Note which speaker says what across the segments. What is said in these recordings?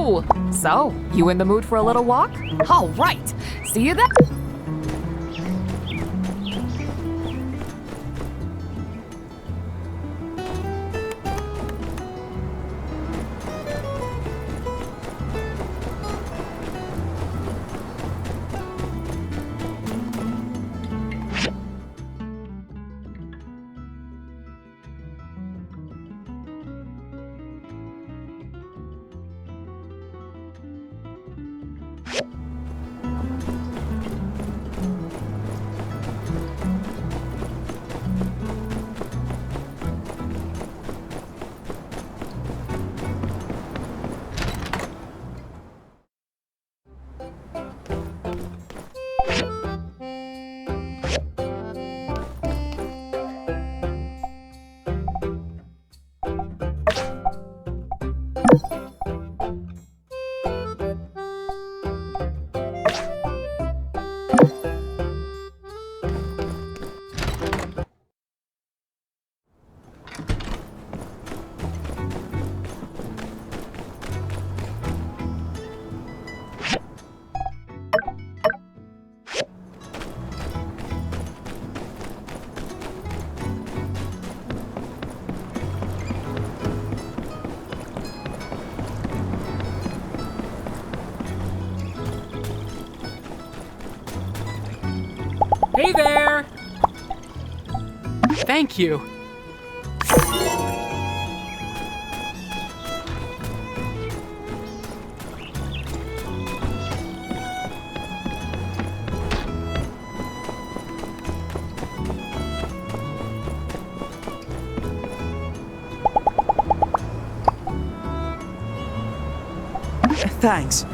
Speaker 1: Hello! So, you in the mood for a little walk? All right. See you then.
Speaker 2: Hey there! Thank you.
Speaker 3: Thanks.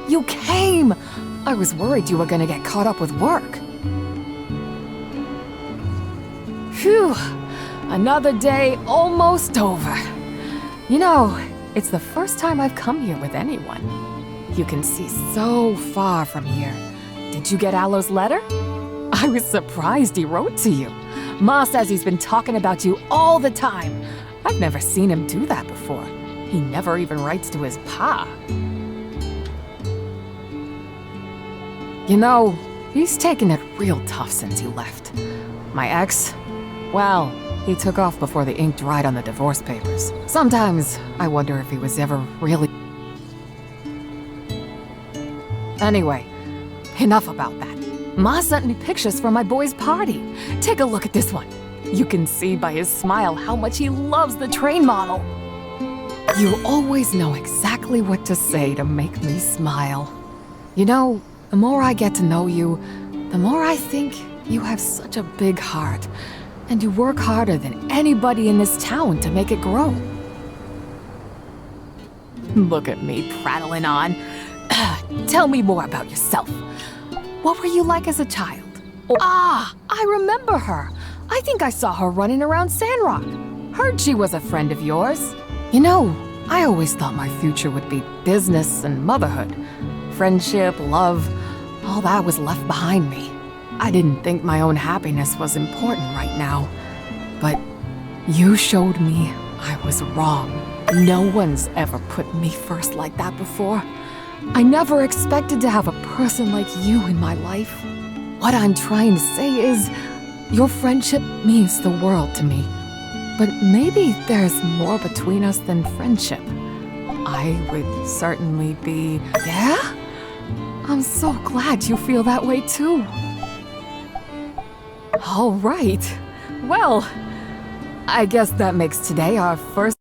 Speaker 1: You came! I was worried you were gonna get caught up with work. Phew, another day almost over. You know, it's the first time I've come here with anyone. You can see so far from here. Did you get Alo's letter? I was surprised he wrote to you. Ma says he's been talking about you all the time. I've never seen him do that before. He never even writes to his pa. You know, he's taken it real tough since he left. My ex, well, he took off before the ink dried on the divorce papers. Sometimes I wonder if he was ever really... Anyway, enough about that. Ma sent me pictures from my boy's party. Take a look at this one. You can see by his smile how much he loves the train model. You always know exactly what to say to make me smile. You know, the more I get to know you, the more I think you have such a big heart, and you work harder than anybody in this town to make it grow. Look at me prattling on. Tell me more about yourself. What were you like as a child? Ah, I remember her. I think I saw her running around Sandrock. Heard she was a friend of yours. You know, I always thought my future would be business and motherhood. Friendship, love, all that was left behind me. I didn't think my own happiness was important right now. But you showed me I was wrong. No one's ever put me first like that before. I never expected to have a person like you in my life. What I'm trying to say is, your friendship means the world to me. But maybe there's more between us than friendship. I would certainly be... Yeah? I'm so glad you feel that way too. All right. Well, I guess that makes today our first...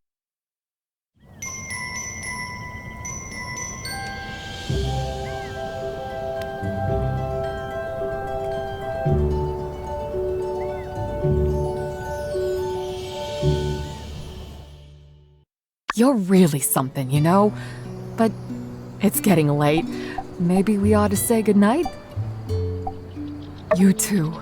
Speaker 1: You're really something, you know? But it's getting late. Maybe we ought to say goodnight? You too.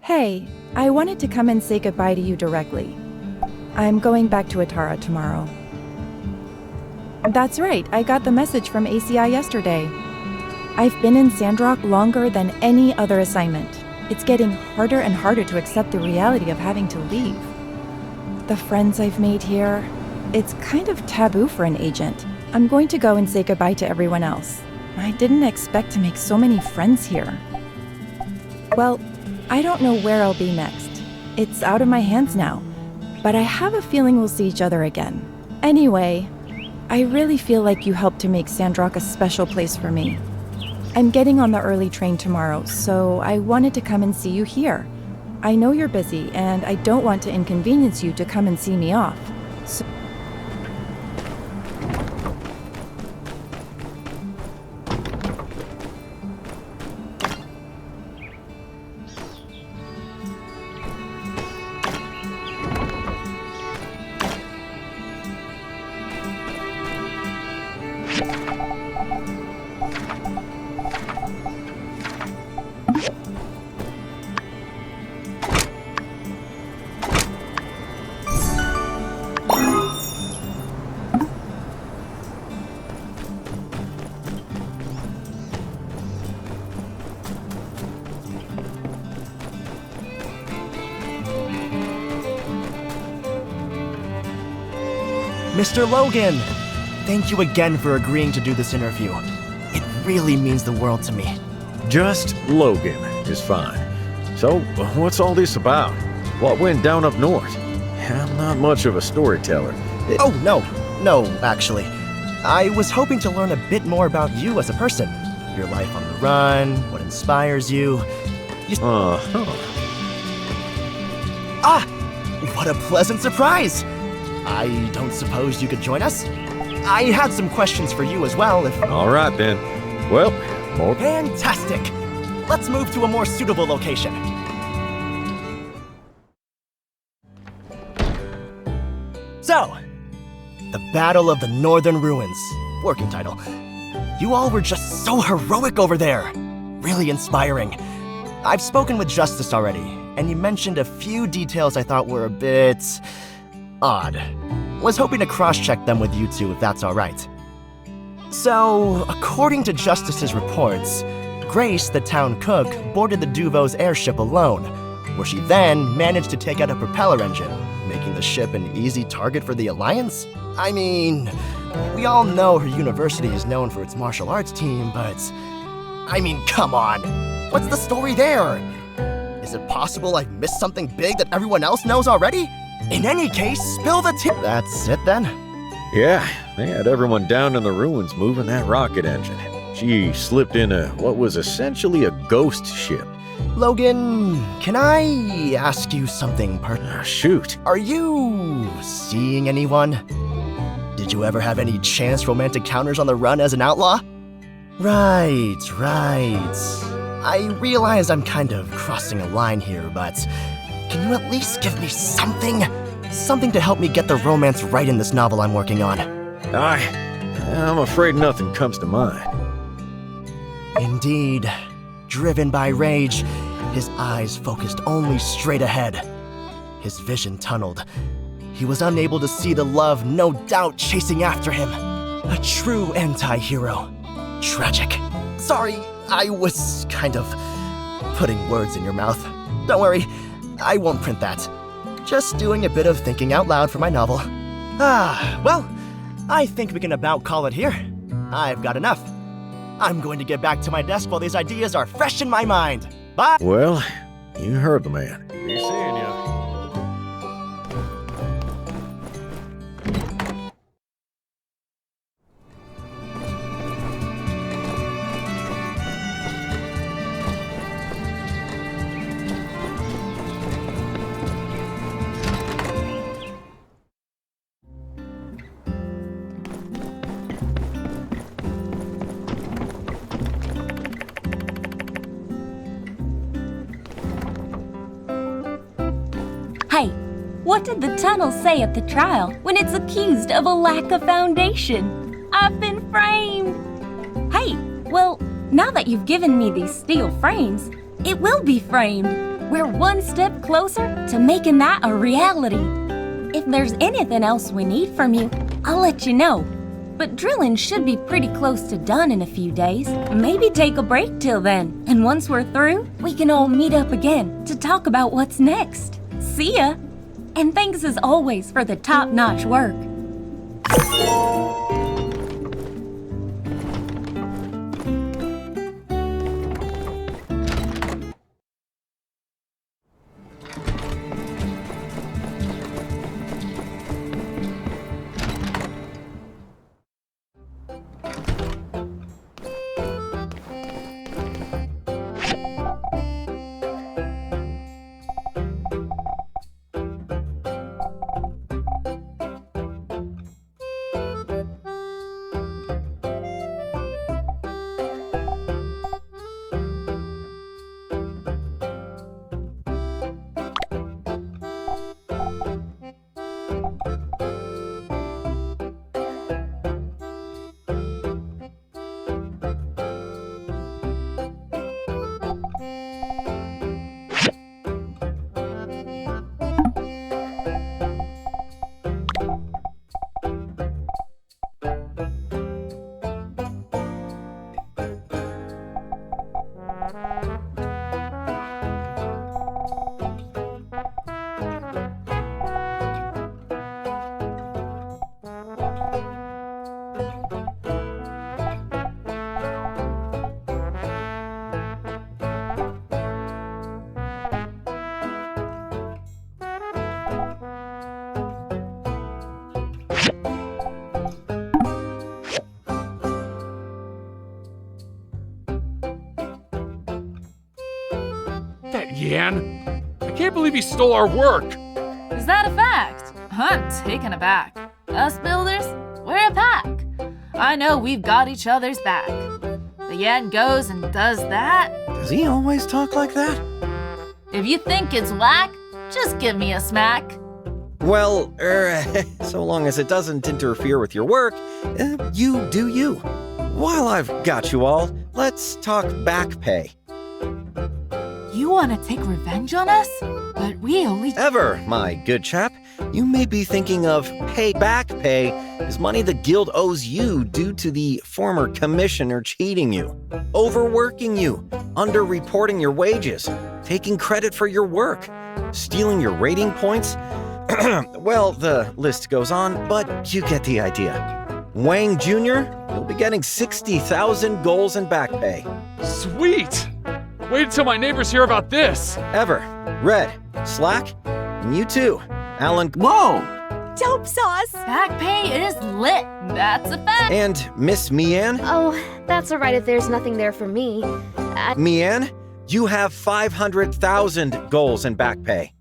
Speaker 4: Hey, I wanted to come and say goodbye to you directly. I'm going back to Atara tomorrow. That's right, I got the message from ACI yesterday. I've been in Sandrock longer than any other assignment. It's getting harder and harder to accept the reality of having to leave. The friends I've made here, it's kind of taboo for an agent. I'm going to go and say goodbye to everyone else. I didn't expect to make so many friends here. Well, I don't know where I'll be next. It's out of my hands now, but I have a feeling we'll see each other again. Anyway, I really feel like you helped to make Sandrock a special place for me. I'm getting on the early train tomorrow, so I wanted to come and see you here. I know you're busy, and I don't want to inconvenience you to come and see me off. So
Speaker 5: Mr. Logan! Thank you again for agreeing to do this interview. It really means the world to me.
Speaker 6: Just Logan is fine. So, what's all this about? What went down up north? I'm not much of a storyteller.
Speaker 5: No, actually. I was hoping to learn a bit more about you as a person. Your life on the run, what inspires you. Ah! What a pleasant surprise! I don't suppose you could join us? I had some questions for you as well, if...
Speaker 6: All right, then. Well, more...
Speaker 5: Fantastic! Let's move to a more suitable location. So, the Battle of the Northern Ruins. Working title. You all were just so heroic over there. Really inspiring. I've spoken with Justice already, and you mentioned a few details I thought were a bit... odd. Was hoping to cross-check them with you two if that's alright. So, according to Justice's reports, Grace, the town cook, boarded the Duvo's airship alone, where she then managed to take out a propeller engine, making the ship an easy target for the Alliance? I mean, we all know her university is known for its martial arts team, but... I mean, come on! What's the story there? Is it possible I've missed something big that everyone else knows already? In any case, spill the tea. That's it then?
Speaker 6: Yeah, they had everyone down in the ruins moving that rocket engine. She slipped in what was essentially a ghost ship.
Speaker 5: Logan, can I ask you something
Speaker 6: Shoot.
Speaker 5: Are you seeing anyone? Did you ever have any chance romantic encounters on the run as an outlaw? Right. I realize I'm kind of crossing a line here, but can you at least give me something? Something to help me get the romance right in this novel I'm working on.
Speaker 6: I'm afraid nothing comes to mind.
Speaker 5: Indeed. Driven by rage, his eyes focused only straight ahead. His vision tunneled. He was unable to see the love no doubt chasing after him. A true anti-hero. Tragic. Sorry, I was kind of putting words in your mouth. Don't worry, I won't print that. Just doing a bit of thinking out loud for my novel. Well, I think we can about call it here. I've got enough. I'm going to get back to my desk while these ideas are fresh in my mind. Bye!
Speaker 6: Well, you heard the man. Be seeing ya.
Speaker 7: Hey, what did the tunnel say at the trial when it's accused of a lack of foundation? I've been framed! Hey, well, now that you've given me these steel frames, it will be framed. We're one step closer to making that a reality. If there's anything else we need from you, I'll let you know. But drilling should be pretty close to done in a few days. Maybe take a break till then, and once we're through, we can all meet up again to talk about what's next. See ya! And thanks as always for the top-notch work.
Speaker 2: Yan. I can't believe he stole our work.
Speaker 8: Is that a fact? I'm taken aback. Us builders, we're a pack. I know we've got each other's back. The Yan goes and does that.
Speaker 6: Does he always talk like that?
Speaker 8: If you think it's whack, just give me a smack.
Speaker 6: Well, so long as it doesn't interfere with your work, you do you. While I've got you all, let's talk back pay.
Speaker 8: You want to take revenge on us? But we only...
Speaker 6: Ever, my good chap. You may be thinking of back pay is money the guild owes you due to the former commissioner cheating you, overworking you, underreporting your wages, taking credit for your work, stealing your rating points. Well, the list goes on, but you get the idea. Wang Jr., you'll be getting 60,000 goals in back pay.
Speaker 2: Sweet! Wait until my neighbors hear about this.
Speaker 6: Ever, Red, Slack, and you too, Alan.
Speaker 3: Whoa!
Speaker 9: Dope sauce!
Speaker 8: Back pay is lit. That's a fact.
Speaker 6: And Miss Mian.
Speaker 10: Oh, that's alright if there's nothing there for me.
Speaker 6: Mian, you have 500,000 goals in back pay.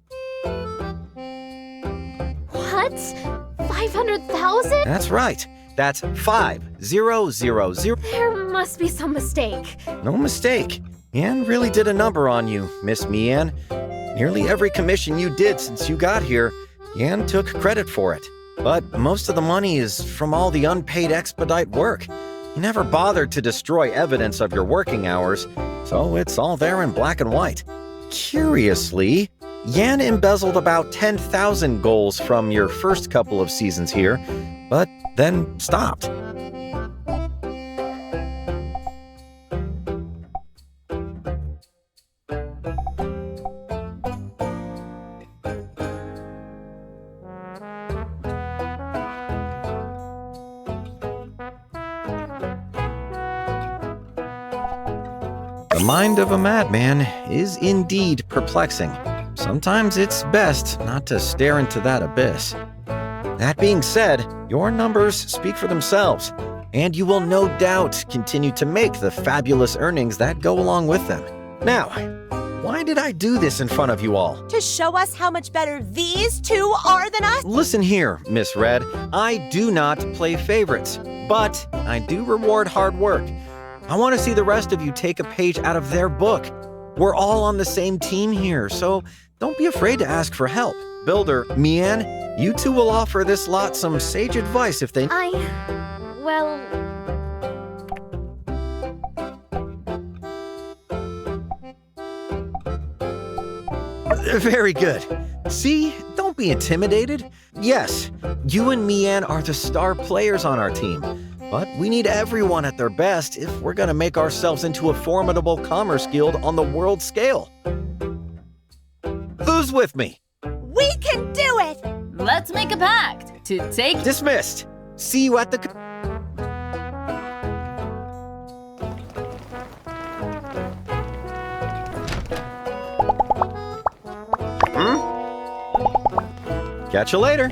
Speaker 10: What? 500,000?
Speaker 6: That's right. That's 5,000.
Speaker 10: There must be some mistake.
Speaker 6: No mistake. Yan really did a number on you, Miss Mian. Nearly every commission you did since you got here, Yan took credit for it. But most of the money is from all the unpaid expedite work. You never bothered to destroy evidence of your working hours, so it's all there in black and white. Curiously, Yan embezzled about 10,000 goals from your first couple of seasons here, but then stopped. The mind of a madman is indeed perplexing. Sometimes it's best not to stare into that abyss. That being said, your numbers speak for themselves, and you will no doubt continue to make the fabulous earnings that go along with them. Now, why did I do this in front of you all?
Speaker 9: To show us how much better these two are than us?
Speaker 6: Listen here, Miss Red. I do not play favorites, but I do reward hard work. I want to see the rest of you take a page out of their book. We're all on the same team here, so don't be afraid to ask for help. Builder, Mian, you two will offer this lot some sage advice if they...
Speaker 10: Well...
Speaker 6: Very good. See, don't be intimidated. Yes, you and Mian are the star players on our team, but we need everyone at their best if we're going to make ourselves into a formidable commerce guild on the world scale. Who's with me?
Speaker 9: We can do it!
Speaker 8: Let's make a pact to take...
Speaker 6: Dismissed. See you at the... Catch you later.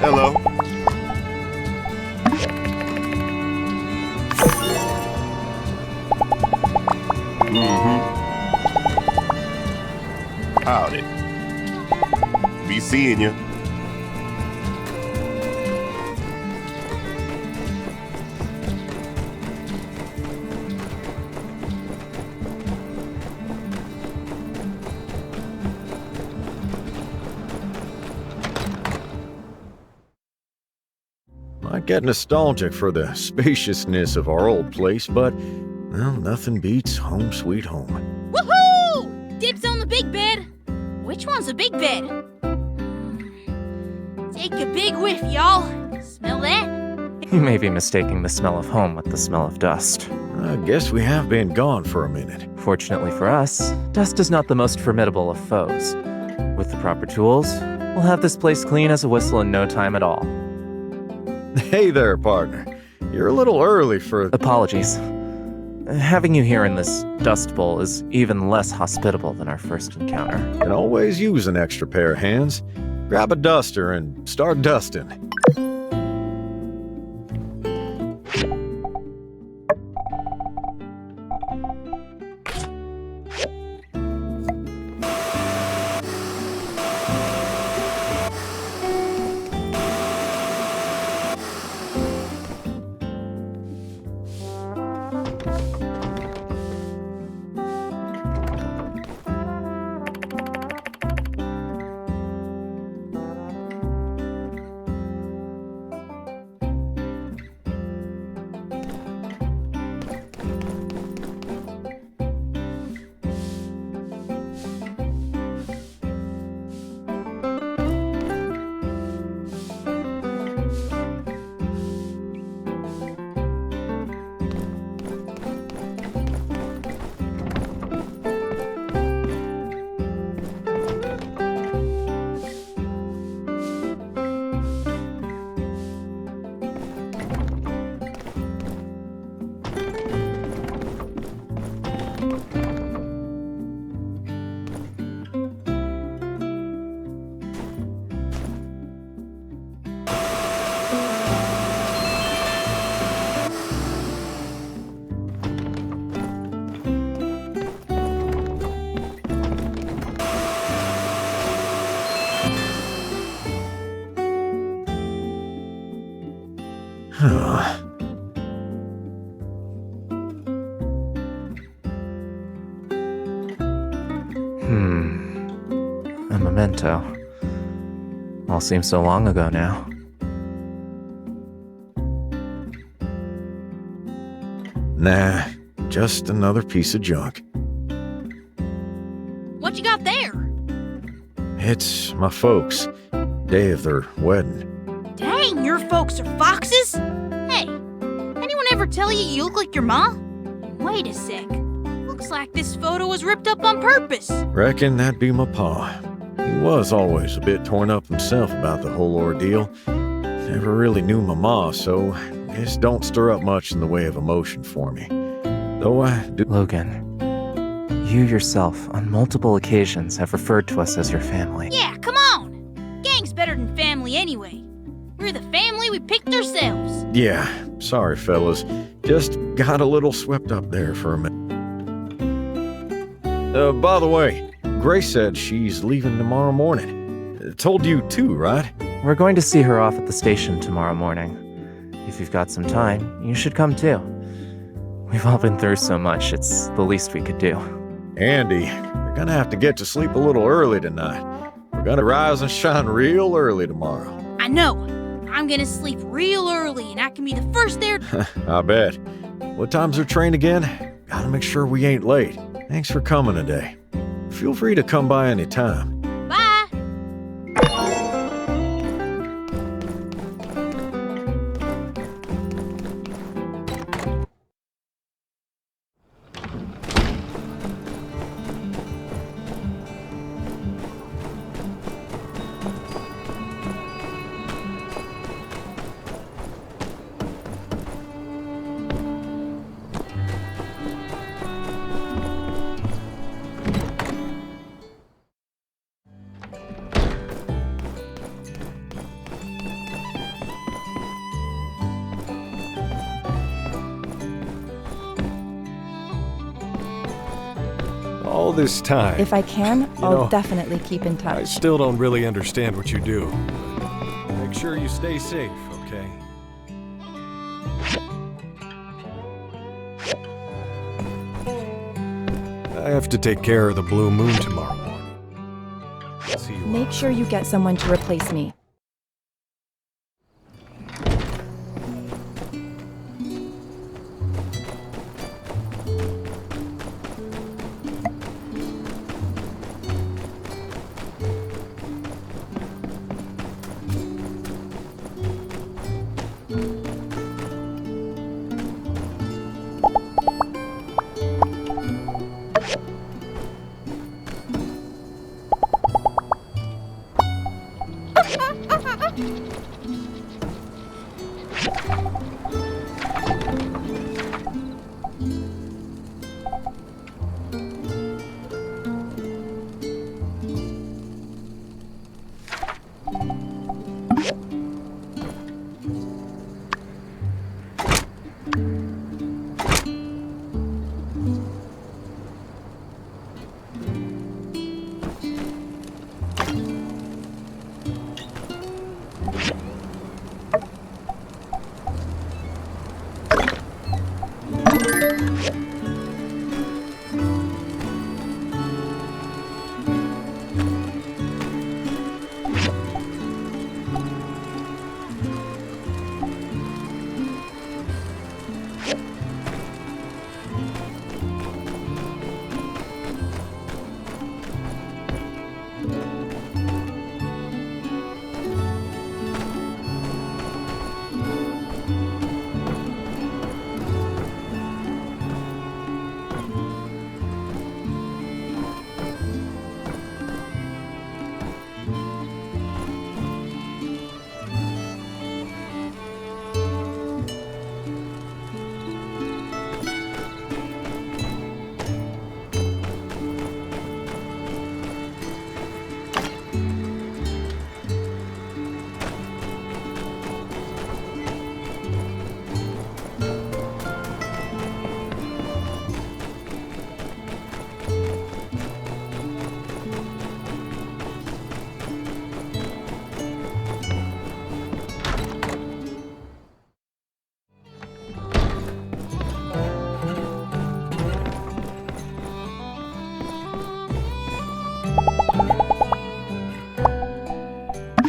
Speaker 11: Hello. Howdy. Be seeing you.
Speaker 6: Might get nostalgic for the spaciousness of our old place, but, well, nothing beats home sweet home.
Speaker 12: Woohoo! Dibs on the big bed. Which one's a big bed? Take a big whiff, y'all. Smell that?
Speaker 13: You may be mistaking the smell of home with the smell of dust.
Speaker 6: I guess we have been gone for a minute.
Speaker 13: Fortunately for us, dust is not the most formidable of foes. With the proper tools, we'll have this place clean as a whistle in no time at all.
Speaker 6: Hey there, partner. You're a little early for...
Speaker 13: Apologies. Having you here in this dust bowl is even less hospitable than our first encounter.
Speaker 6: Can always use an extra pair of hands. Grab a duster and start dusting.
Speaker 13: A memento. All seems so long ago now.
Speaker 6: Nah, just another piece of junk.
Speaker 12: What you got there?
Speaker 6: It's my folks. Day of their wedding.
Speaker 12: Dang, your folks are foxes? Hey, anyone ever tell you look like your ma? Wait a sec. Looks like this photo was ripped up on purpose.
Speaker 6: Reckon that'd be my pa. He was always a bit torn up himself about the whole ordeal. Never really knew my ma, so this don't stir up much in the way of emotion for me. Though I do.
Speaker 13: Logan, you yourself on multiple occasions have referred to us as your family.
Speaker 12: Yeah, come on. Gang's better than family anyway. We're the family we picked ourselves.
Speaker 6: Yeah, sorry fellas. Just got a little swept up there for a minute. By the way, Grace said she's leaving tomorrow morning. Told you too, right?
Speaker 13: We're going to see her off at the station tomorrow morning. If you've got some time, you should come too. We've all been through so much, it's the least we could do.
Speaker 6: Andy, you're gonna have to get to sleep a little early tonight. We're gonna rise and shine real early tomorrow.
Speaker 12: I know. I'm gonna sleep real early and I can be the first there.
Speaker 6: I bet. What time's our train again? Gotta make sure we ain't late. Thanks for coming today. Feel free to come by any time.
Speaker 12: Bye.
Speaker 14: All this time.
Speaker 4: If I can, I'll
Speaker 14: know,
Speaker 4: definitely keep in touch.
Speaker 14: I still don't really understand what you do. But make sure you stay safe, okay? I have to take care of the blue moon tomorrow morning. See you
Speaker 4: Make sure you get someone to replace me.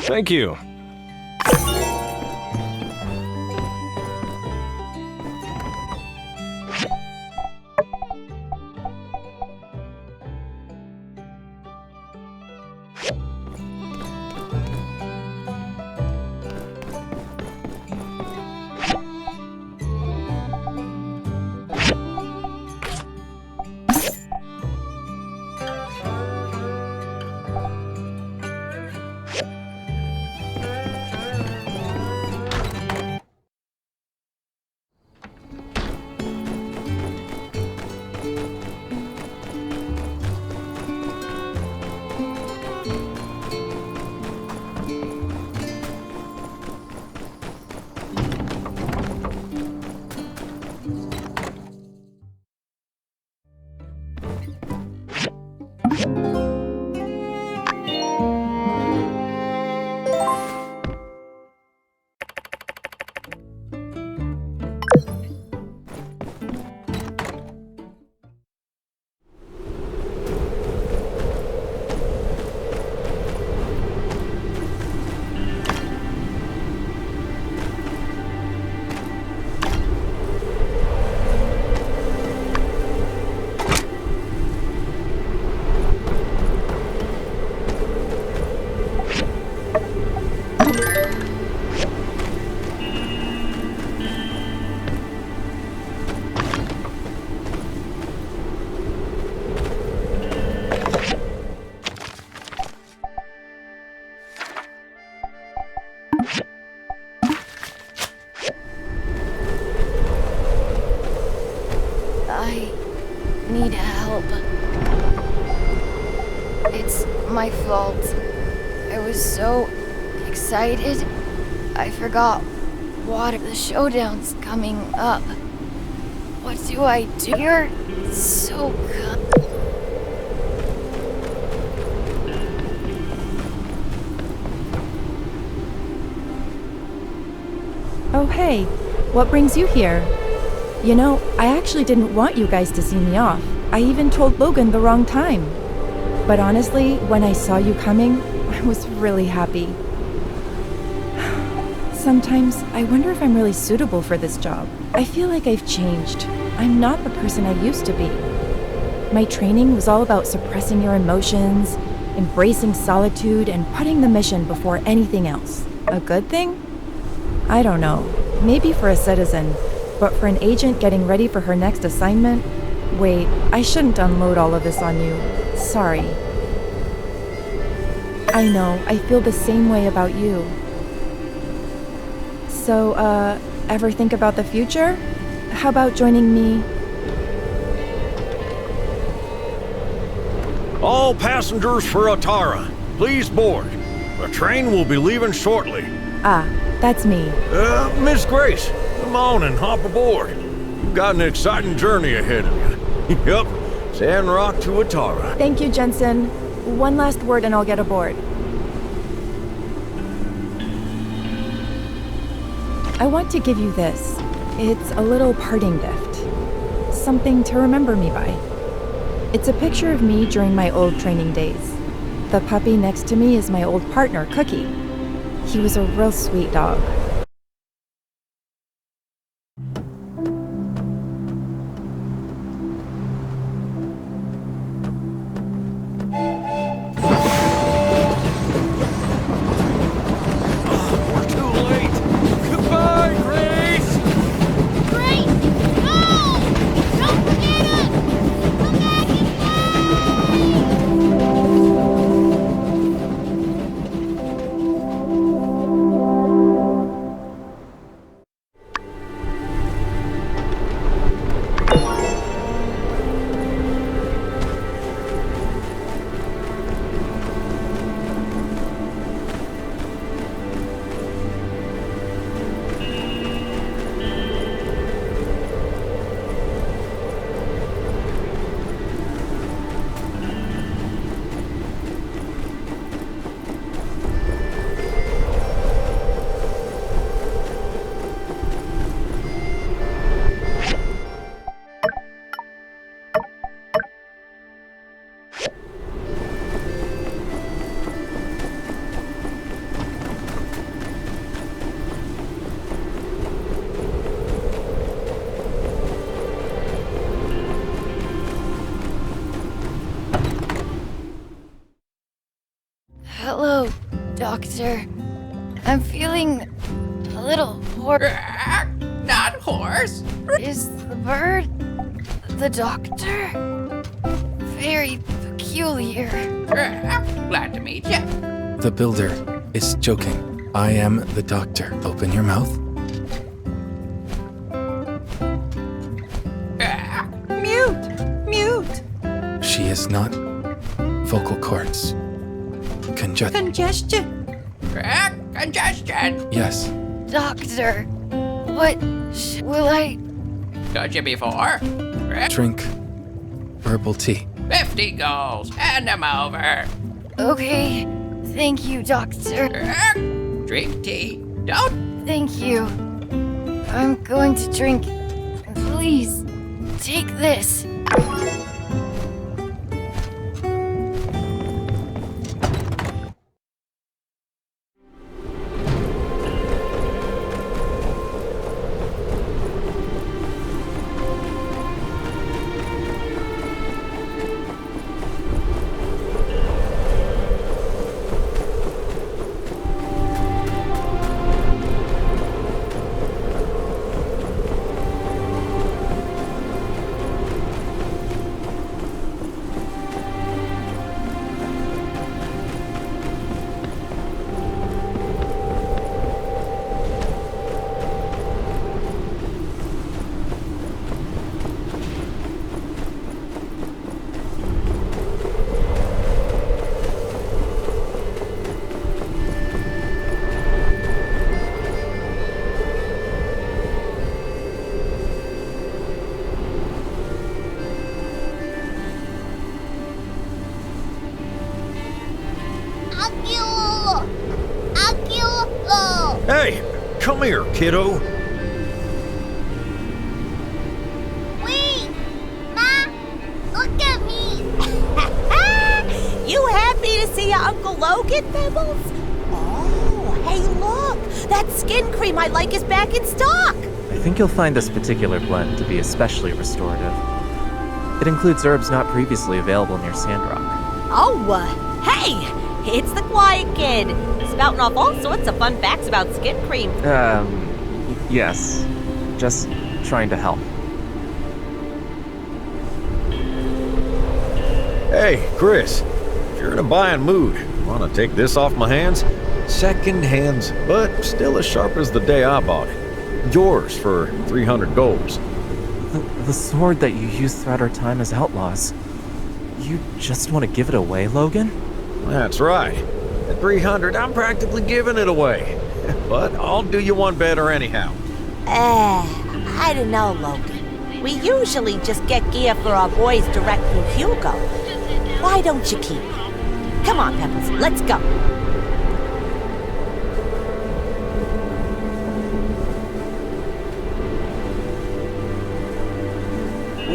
Speaker 14: Thank you.
Speaker 15: I need help. It's my fault. I was so excited. I forgot water. The showdown's coming up. What do I do? You're so good.
Speaker 4: Oh, hey. What brings you here? You know, I actually didn't want you guys to see me off. I even told Logan the wrong time. But honestly, when I saw you coming, I was really happy. Sometimes I wonder if I'm really suitable for this job. I feel like I've changed. I'm not the person I used to be. My training was all about suppressing your emotions, embracing solitude, and putting the mission before anything else. A good thing? I don't know. Maybe for a citizen. But for an agent getting ready for her next assignment? Wait, I shouldn't unload all of this on you. Sorry. I know, I feel the same way about you. So, ever think about the future? How about joining me?
Speaker 16: All passengers for Atara, please board. The train will be leaving shortly.
Speaker 4: Ah, that's me.
Speaker 16: Miss Grace, come on and hop aboard. You've got an exciting journey ahead of you. Yep, Sandrock to Atara.
Speaker 4: Thank you, Jensen. One last word and I'll get aboard. I want to give you this. It's a little parting gift. Something to remember me by. It's a picture of me during my old training days. The puppy next to me is my old partner, Cookie. He was a real sweet dog.
Speaker 15: Doctor. I'm feeling a little hoarse.
Speaker 17: Not horse.
Speaker 15: Is the bird the doctor? Very peculiar.
Speaker 17: Glad to meet you.
Speaker 18: The builder is joking. I am the doctor. Open your mouth.
Speaker 17: Mute.
Speaker 18: She is not vocal cords. Congestion.
Speaker 17: Congestion.
Speaker 18: Yes.
Speaker 15: Doctor, what will I...
Speaker 17: Told you before.
Speaker 18: Drink herbal tea.
Speaker 17: 50 goals. Hand them over.
Speaker 15: Okay, thank you, Doctor.
Speaker 17: Drink tea. Don't.
Speaker 15: Thank you. I'm going to drink. Please, take this.
Speaker 16: Hey, come here, kiddo.
Speaker 9: Wait! Ma! Look at me! You happy to see your Uncle Logan, Pebbles? Oh, hey look! That skin cream I like is back in stock!
Speaker 13: I think you'll find this particular blend to be especially restorative. It includes herbs not previously available near Sandrock.
Speaker 9: Oh, hey! It's the quiet kid, spouting off all sorts of fun facts about skin cream.
Speaker 13: Yes. Just trying to help.
Speaker 16: Hey, Chris, if you're in a buying mood, want to take this off my hands? Second hands, but still as sharp as the day I bought it. Yours for 300 golds.
Speaker 13: The sword that you used throughout our time as outlaws. You just want to give it away, Logan?
Speaker 16: That's right. At 300, I'm practically giving it away. But I'll do you one better anyhow.
Speaker 9: I don't know, Logan. We usually just get gear for our boys direct through Hugo. Why don't you keep it? Come on, Pebbles, let's go.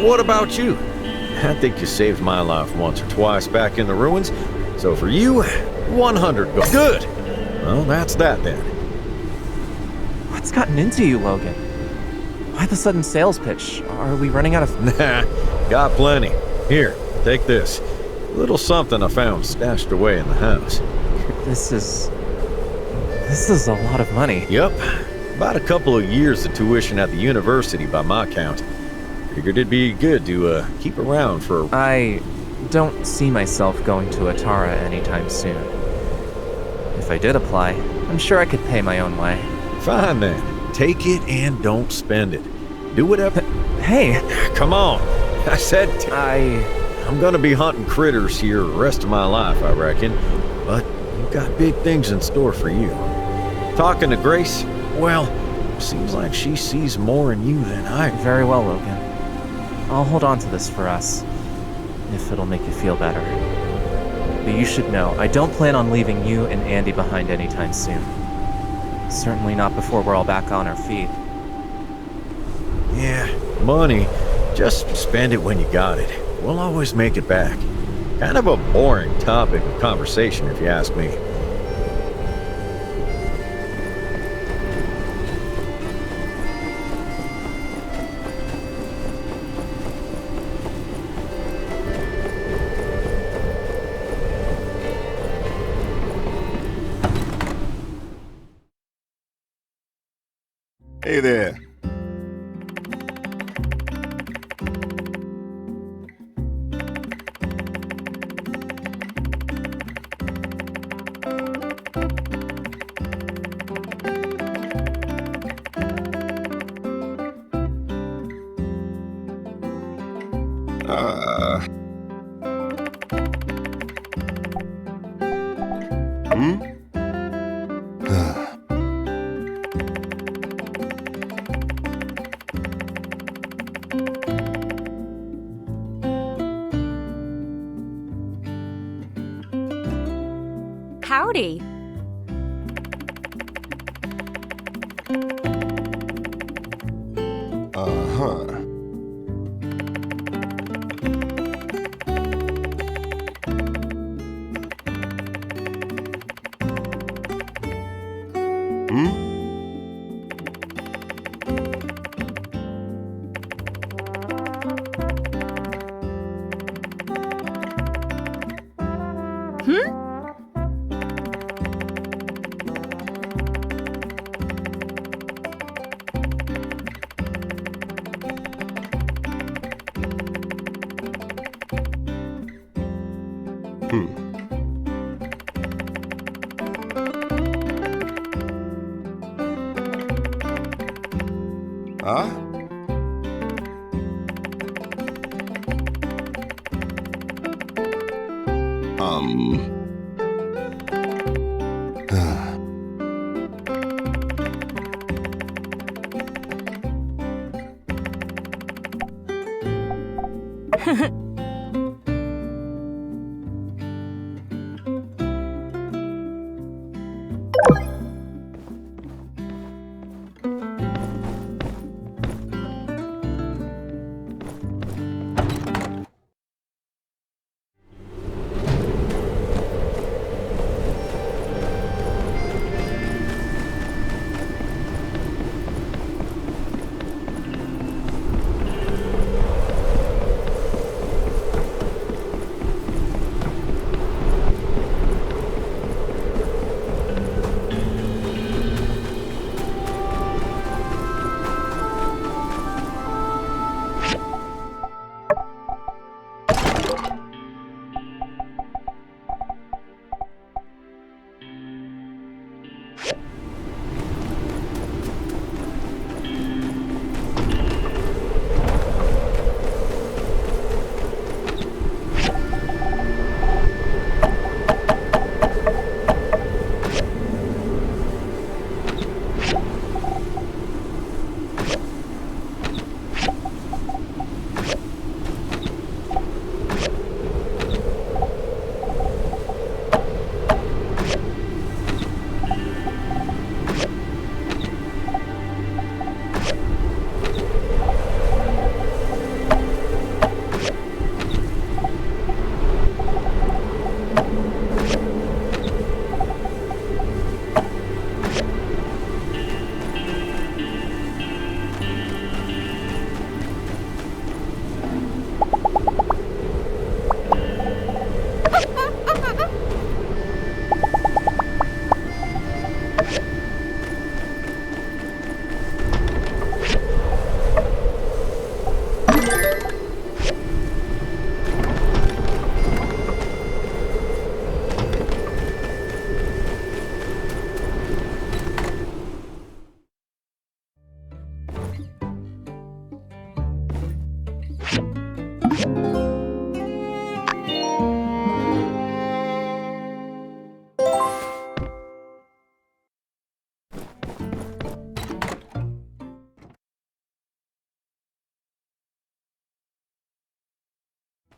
Speaker 16: What about you? I think you saved my life once or twice back in the ruins. So for you, 100 gold. Good! Well, that's that then.
Speaker 13: What's gotten into you, Logan? Why the sudden sales pitch? Are we running out of...
Speaker 16: Nah, got plenty. Here, take this. A little something I found stashed away in the house.
Speaker 13: This is a lot of money.
Speaker 16: Yep. About a couple of years of tuition at the university by my count. Figured it'd be good to keep around for...
Speaker 13: I don't see myself going to Atara anytime soon. If I did apply, I'm sure I could pay my own way.
Speaker 16: Fine then. Take it and don't spend it. Do whatever...
Speaker 13: Hey!
Speaker 16: Come on. I said... I'm gonna be hunting critters here the rest of my life, I reckon. But you've got big things in store for you. Talking to Grace, well, seems like she sees more in you than I...
Speaker 13: Very well, Logan. I'll hold on to this for us, if it'll make you feel better. But you should know, I don't plan on leaving you and Andy behind anytime soon. Certainly not before we're all back on our feet.
Speaker 16: Yeah, money. Just spend it when you got it. We'll always make it back. Kind of a boring topic of conversation, if you ask me.
Speaker 11: Hey there.
Speaker 7: Howdy.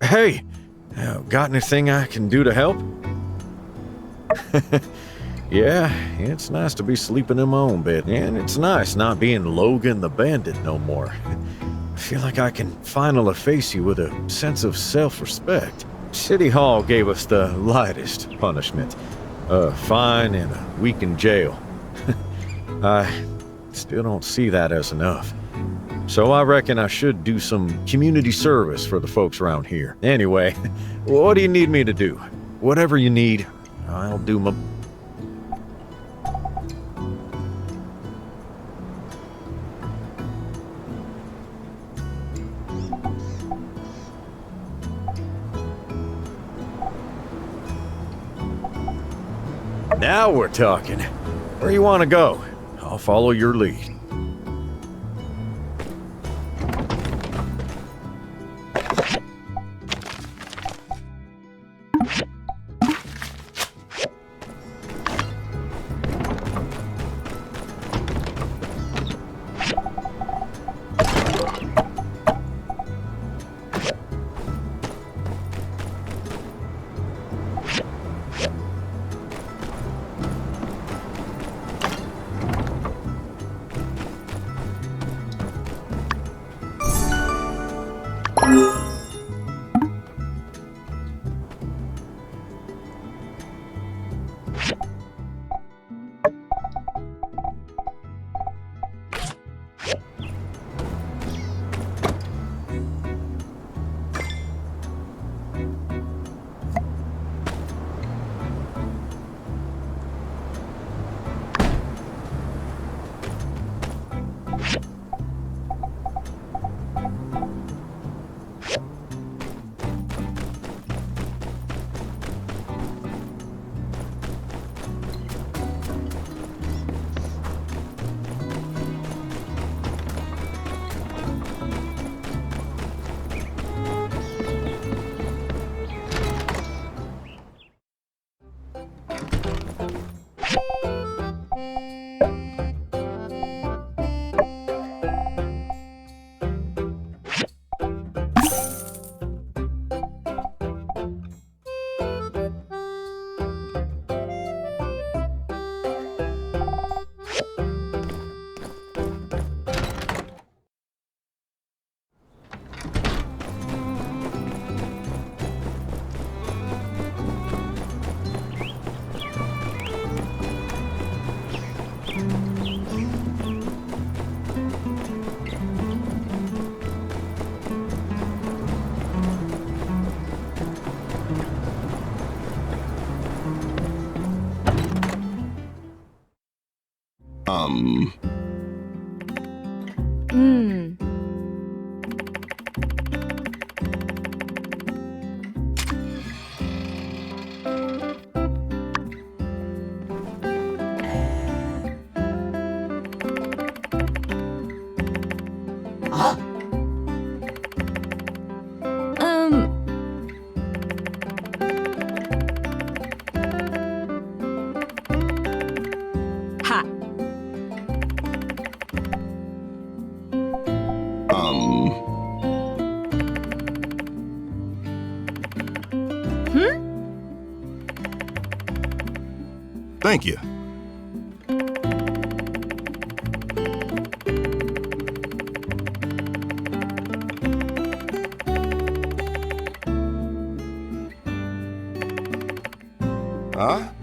Speaker 16: Hey, got anything I can do to help? Yeah, it's nice to be sleeping in my own bed, and it's nice not being Logan the Bandit no more. I feel like I can finally face you with a sense of self-respect. City Hall gave us the lightest punishment, a fine and a week in jail. I still don't see that as enough. So I reckon I should do some community service for the folks around here. Anyway, what do you need me to do? Whatever you need, I'll do my... Now we're talking. Where you want to go? I'll follow your lead.
Speaker 11: Thank you. Huh?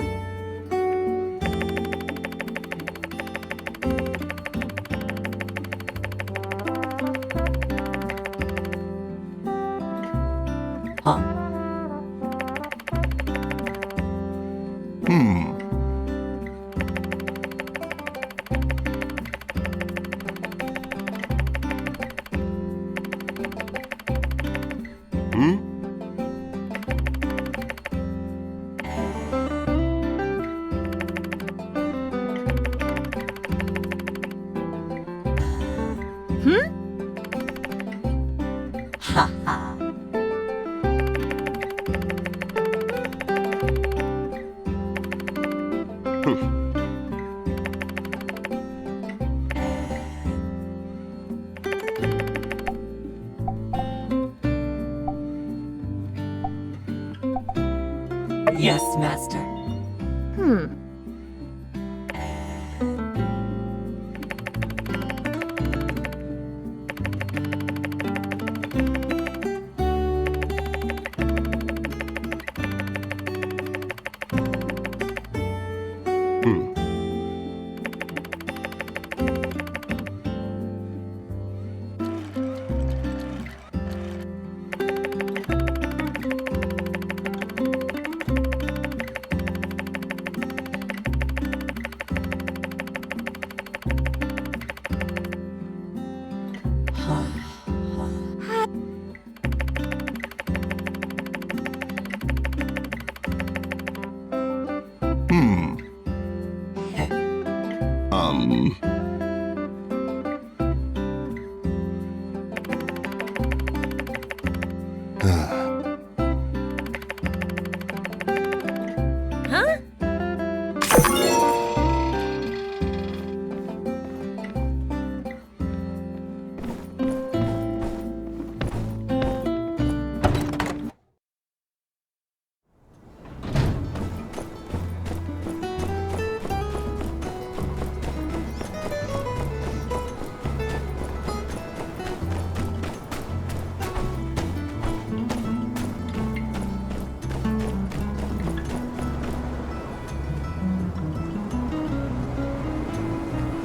Speaker 9: Yes, Master.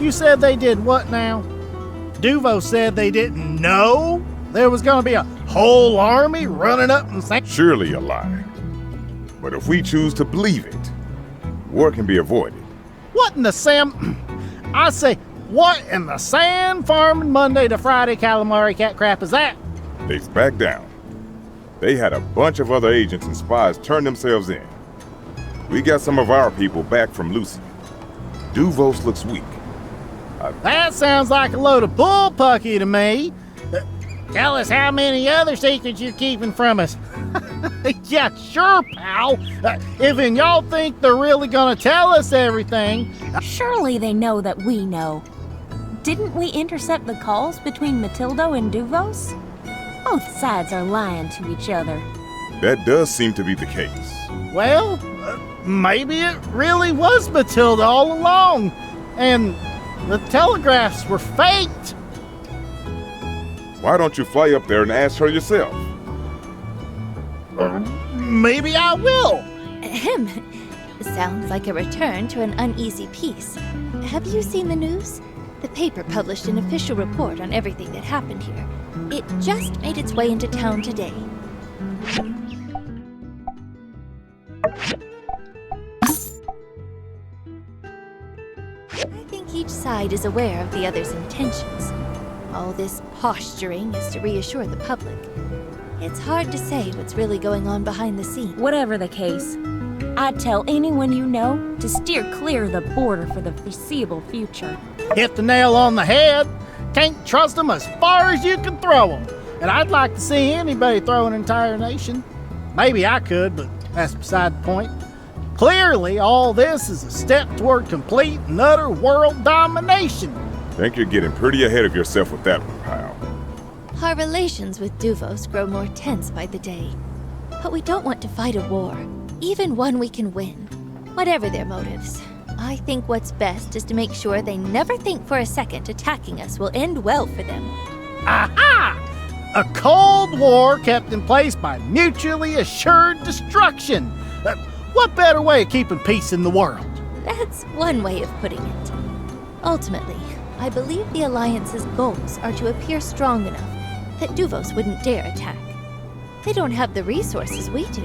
Speaker 19: You said they did what now? Duvo said they didn't know there was gonna be a whole army running up and saying...
Speaker 20: Surely a lie. But if we choose to believe it, war can be avoided.
Speaker 19: What in the Sam... I say, what in the sand farming Monday to Friday calamari cat crap is that?
Speaker 20: They backed down. They had a bunch of other agents and spies turn themselves in. We got some of our people back from Lucy. Duvos looks weak.
Speaker 19: That sounds like a load of bullpucky to me. Tell us how many other secrets you're keeping from us. Yeah, sure, pal. If y'all think they're really gonna tell us everything...
Speaker 7: Surely they know that we know. Didn't we intercept the calls between Matildo and Duvos? Both sides are lying to each other.
Speaker 20: That does seem to be the case.
Speaker 19: Well, maybe it really was Matilda all along, and the telegraphs were faked.
Speaker 20: Why don't you fly up there and ask her yourself?
Speaker 19: Maybe I will.
Speaker 21: Ahem. Sounds like a return to an uneasy peace. Have you seen the news? The paper published an official report on everything that happened here. It just made its way into town today. I think each side is aware of the other's intentions. All this posturing is to reassure the public. It's hard to say what's really going on behind the scenes.
Speaker 7: Whatever the case, I'd tell anyone you know to steer clear of the border for the foreseeable future.
Speaker 19: Hit the nail on the head. Can't trust them as far as you can throw them. And I'd like to see anybody throw an entire nation. Maybe I could, but that's beside the point. Clearly, all this is a step toward complete and utter world domination.
Speaker 20: Think you're getting pretty ahead of yourself with that one, pal.
Speaker 21: Our relations with Duvos grow more tense by the day. But we don't want to fight a war, even one we can win. Whatever their motives, I think what's best is to make sure they never think for a second attacking us will end well for them.
Speaker 19: Aha! A Cold War kept in place by mutually assured destruction. What better way of keeping peace in the world?
Speaker 21: That's one way of putting it. Ultimately, I believe the Alliance's goals are to appear strong enough that Duvos wouldn't dare attack. They don't have the resources we do,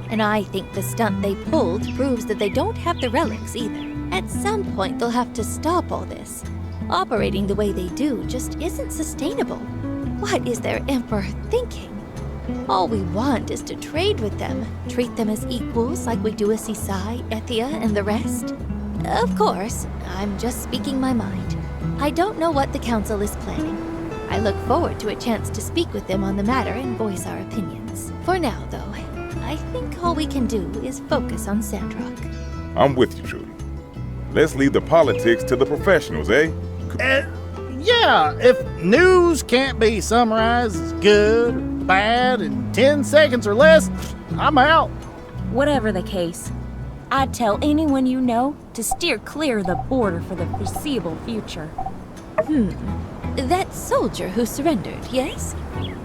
Speaker 21: and I think the stunt they pulled proves that they don't have the relics either. At some point, they'll have to stop all this. Operating the way they do just isn't sustainable. What is their Emperor thinking? All we want is to trade with them, treat them as equals like we do with Sisai, Ethia, and the rest. Of course, I'm just speaking my mind. I don't know what the Council is planning. I look forward to a chance to speak with them on the matter and voice our opinions. For now, though, I think all we can do is focus on Sandrock.
Speaker 20: I'm with you, Trudy. Let's leave the politics to the professionals, eh?
Speaker 19: Yeah, if news can't be summarized as good or bad in 10 seconds or less, I'm out.
Speaker 7: Whatever the case, I'd tell anyone you know to steer clear of the border for the foreseeable future.
Speaker 21: That soldier who surrendered, yes?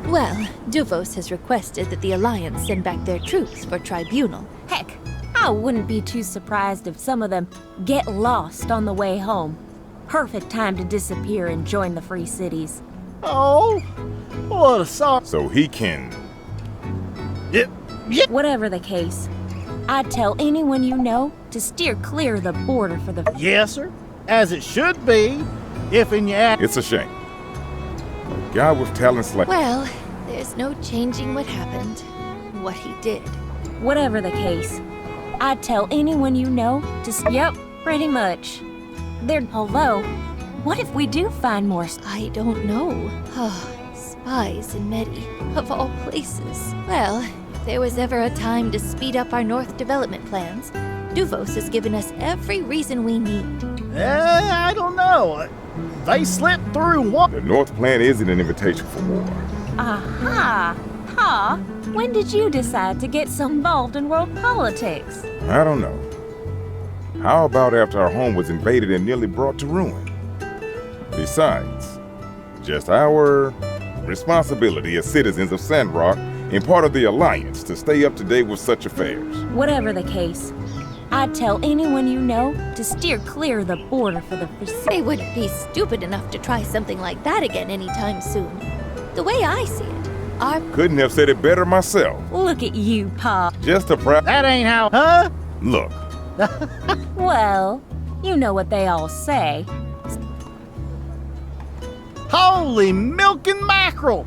Speaker 21: Well, Duvos has requested that the Alliance send back their troops for tribunal.
Speaker 7: Heck, I wouldn't be too surprised if some of them get lost on the way home. Perfect time to disappear and join the free cities.
Speaker 19: Oh, what a song.
Speaker 20: So he can...
Speaker 19: Yeah.
Speaker 7: Whatever the case, I'd tell anyone you know to steer clear of the border for the...
Speaker 19: Yes, sir. As it should be, if in your...
Speaker 20: It's a shame. A guy with talents like...
Speaker 21: Well, there's no changing what happened, what he did.
Speaker 7: Whatever the case, I'd tell anyone you know to... Yep, pretty much. Although, what if we do find more...
Speaker 21: I don't know. Spies in Medi, of all places. Well, if there was ever a time to speed up our North development plans, Duvos has given us every reason we need.
Speaker 19: I don't know. They slipped through one...
Speaker 20: The North plan isn't an invitation for war.
Speaker 7: Aha! Ha! When did you decide to get so involved in world politics?
Speaker 20: I don't know. How about after our home was invaded and nearly brought to ruin? Besides, just our responsibility as citizens of Sandrock and part of the Alliance to stay up to date with such affairs.
Speaker 7: Whatever the case, I'd tell anyone you know to steer clear of the border for the
Speaker 21: They wouldn't be stupid enough to try something like that again anytime soon. The way I see it, our...
Speaker 20: Couldn't have said it better myself.
Speaker 7: Look at you, Pop.
Speaker 20: Just a proud...
Speaker 19: That ain't how... Huh?
Speaker 20: Look.
Speaker 7: Well, you know what they all say.
Speaker 19: Holy milk and mackerel!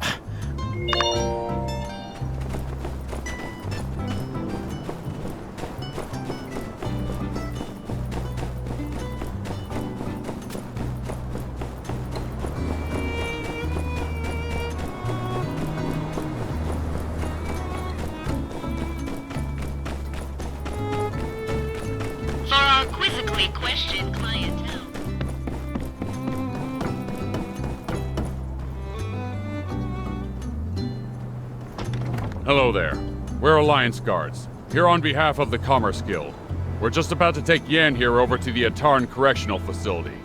Speaker 1: For our quizzically questioned clientele.
Speaker 2: Hello there. We're Alliance Guards, here on behalf of the Commerce Guild. We're just about to take Yan here over to the Atarn Correctional Facility.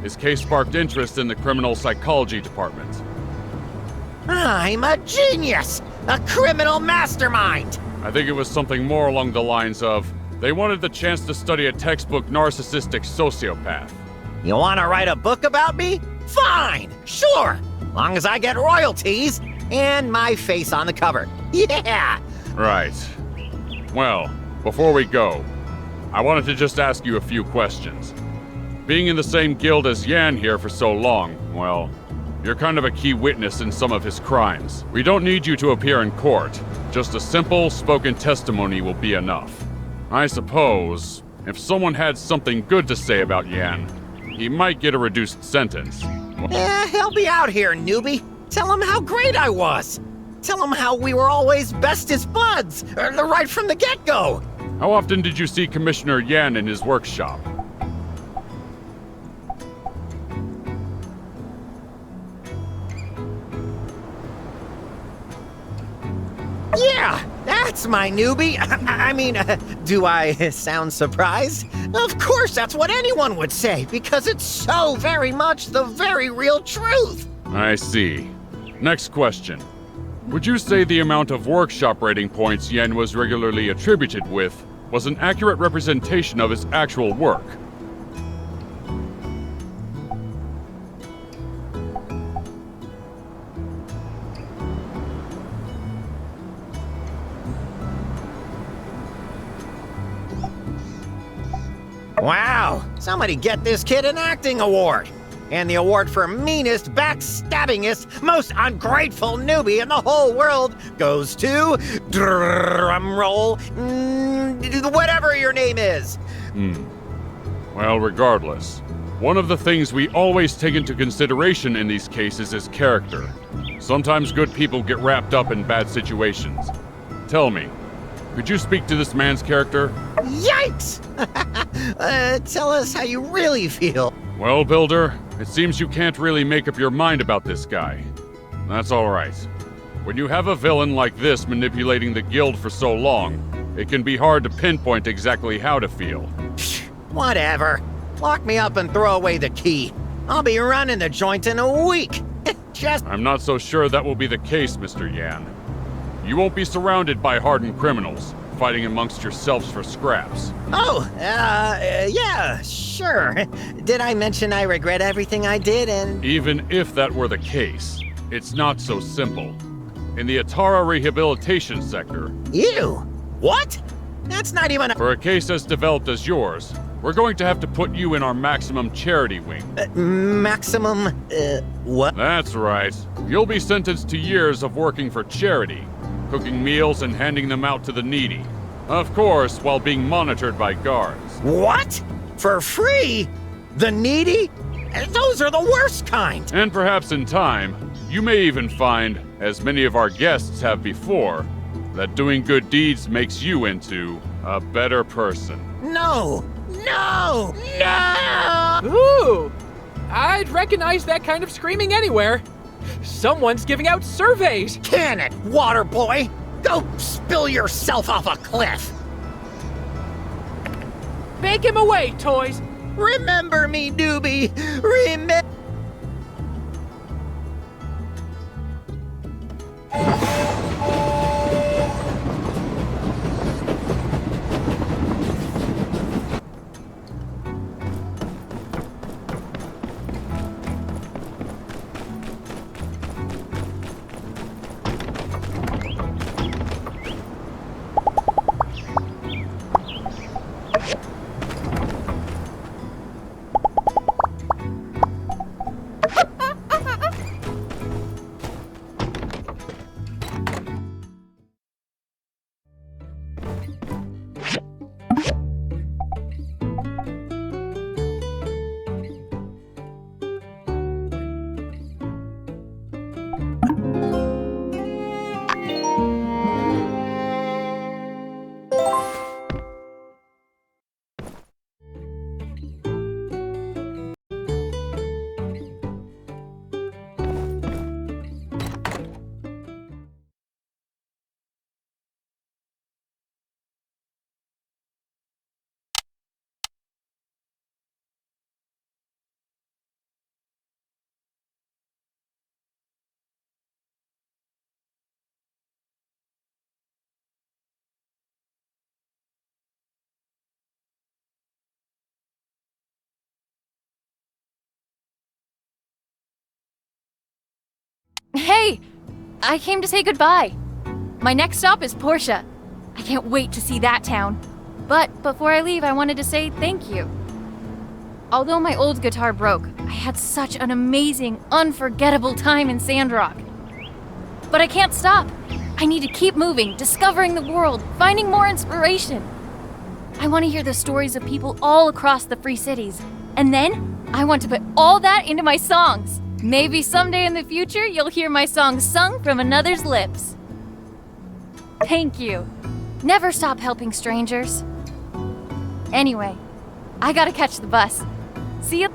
Speaker 2: His case sparked interest in the Criminal Psychology Department.
Speaker 22: I'm a genius! A criminal mastermind!
Speaker 2: I think it was something more along the lines of, they wanted the chance to study a textbook narcissistic sociopath.
Speaker 22: You want to write a book about me? Fine! Sure! Long as I get royalties and my face on the cover. Yeah!
Speaker 2: Right. Well, before we go, I wanted to just ask you a few questions. Being in the same guild as Yan here for so long, well, you're kind of a key witness in some of his crimes. We don't need you to appear in court. Just a simple, spoken testimony will be enough. I suppose, if someone had something good to say about Yan, he might get a reduced sentence.
Speaker 22: Help me out here, newbie. Tell him how great I was. Tell him how we were always bestest buds, right from the get-go.
Speaker 2: How often did you see Commissioner Yan in his workshop?
Speaker 22: Yeah, that's my newbie. I mean, do I sound surprised? Of course, that's what anyone would say, because it's so very much the very real truth.
Speaker 2: I see. Next question. Would you say the amount of workshop rating points Yan was regularly attributed with was an accurate representation of his actual work?
Speaker 22: Wow, somebody get this kid an acting award. And the award for meanest, backstabbingest, most ungrateful newbie in the whole world goes to, drumroll, whatever your name is.
Speaker 2: Well, regardless, one of the things we always take into consideration in these cases is character. Sometimes good people get wrapped up in bad situations. Tell me, could you speak to this man's character?
Speaker 22: Yikes! Tell us how you really feel.
Speaker 2: Well, Builder, it seems you can't really make up your mind about this guy. That's all right. When you have a villain like this manipulating the guild for so long, it can be hard to pinpoint exactly how to feel.
Speaker 22: Whatever. Lock me up and throw away the key. I'll be running the joint in a week.
Speaker 2: I'm not so sure that will be the case, Mr. Yan. You won't be surrounded by hardened criminals, fighting amongst yourselves for scraps.
Speaker 22: Oh, yeah, sure. Did I mention I regret everything I did and...
Speaker 2: Even if that were the case, it's not so simple. In the Atara rehabilitation sector...
Speaker 22: Ew! What? That's not even a...
Speaker 2: For a case as developed as yours, we're going to have to put you in our maximum charity wing.
Speaker 22: Maximum, what?
Speaker 2: That's right. You'll be sentenced to years of working for charity, cooking meals and handing them out to the needy. Of course, while being monitored by guards.
Speaker 22: What? For free? The needy? Those are the worst kind.
Speaker 2: And perhaps in time, you may even find, as many of our guests have before, that doing good deeds makes you into a better person.
Speaker 22: No! No! No!
Speaker 23: Ooh! I'd recognize that kind of screaming anywhere. Someone's giving out surveys!
Speaker 22: Can it, water boy? Go spill yourself off a cliff!
Speaker 23: Make him away, toys!
Speaker 22: Remember me, newbie! Remember...
Speaker 15: I came to say goodbye. My next stop is Portia. I can't wait to see that town. But before I leave, I wanted to say thank you. Although my old guitar broke, I had such an amazing, unforgettable time in Sandrock. But I can't stop. I need to keep moving, discovering the world, finding more inspiration. I want to hear the stories of people all across the Free Cities. And then, I want to put all that into my songs. Maybe someday in the future, you'll hear my songs sung from another's lips. Thank you. Never stop helping strangers. Anyway, I gotta catch the bus. See you.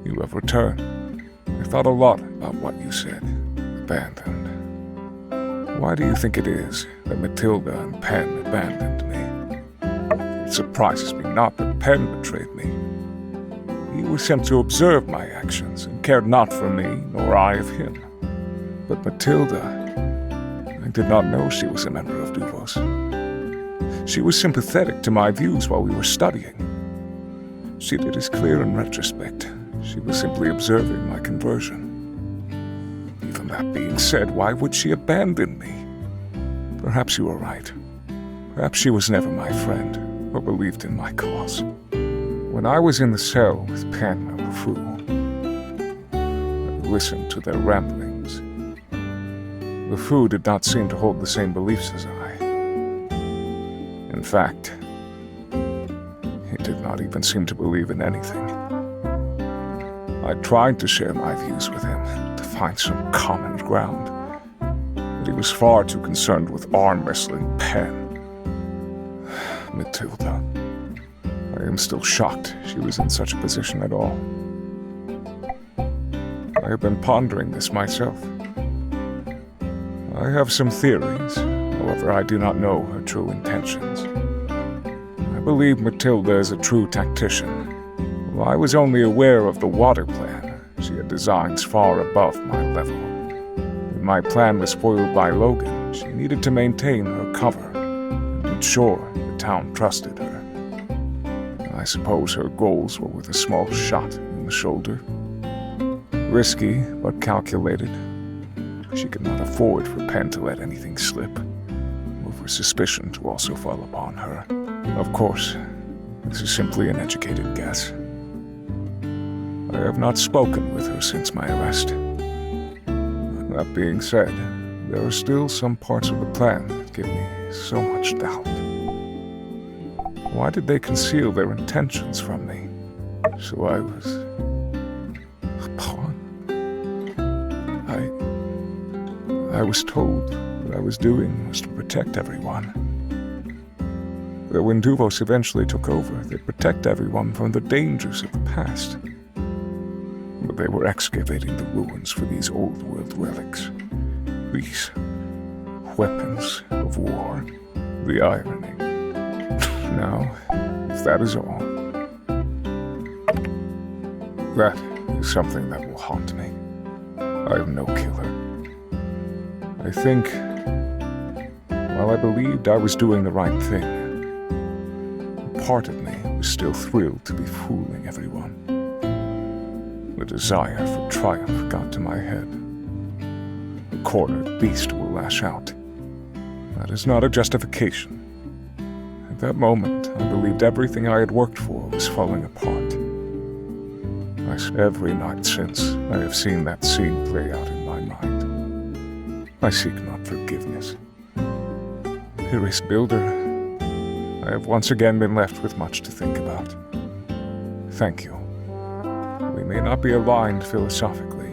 Speaker 3: You have returned. I thought a lot about what you said. Abandoned. Why do you think it is that Matilda and Penn abandoned me? It surprises me not that Penn betrayed me. He was sent to observe my actions and cared not for me, nor I of him. But Matilda, I did not know she was a member of Duvos. She was sympathetic to my views while we were studying. Shit, it is clear in retrospect. She was simply observing my conversion. Even that being said, why would she abandon me? Perhaps you are right. Perhaps she was never my friend, or believed in my cause. When I was in the cell with Penn and the Fool, I listened to their ramblings. The Fool did not seem to hold the same beliefs as I. In fact, he did not even seem to believe in anything. I tried to share my views with him, to find some common ground, but he was far too concerned with arm-wrestling Penn. Matilda. I am still shocked she was in such a position at all. I have been pondering this myself. I have some theories, however I do not know her true intentions. I believe Matilda is a true tactician. While I was only aware of the water plan, she had designs far above my level. When my plan was foiled by Logan, she needed to maintain her cover and ensure the town trusted her. I suppose her goals were with a small shot in the shoulder. Risky, but calculated. She could not afford for Penn to let anything slip, or for suspicion to also fall upon her. Of course, This is simply an educated guess. I have not spoken with her since my arrest. That being said, there are still some parts of the plan that give me so much doubt. Why did they conceal their intentions from me? So I was a pawn. I was told what I was doing was to protect everyone. That when Duvos eventually took over, they'd protect everyone from the dangers of the past. But they were excavating the ruins for these old world relics. These weapons of war. The irony. Now, if that is all, that is something that will haunt me. I am no killer. I think, while I believed I was doing the right thing, a part of me was still thrilled to be fooling everyone. The desire for triumph got to my head. The cornered beast will lash out. That is not a justification. At that moment, I believed everything I had worked for was falling apart. Every night since, I have seen that scene play out in my mind. I seek not forgiveness. Erase Builder, I have once again been left with much to think about. Thank you. We may not be aligned philosophically.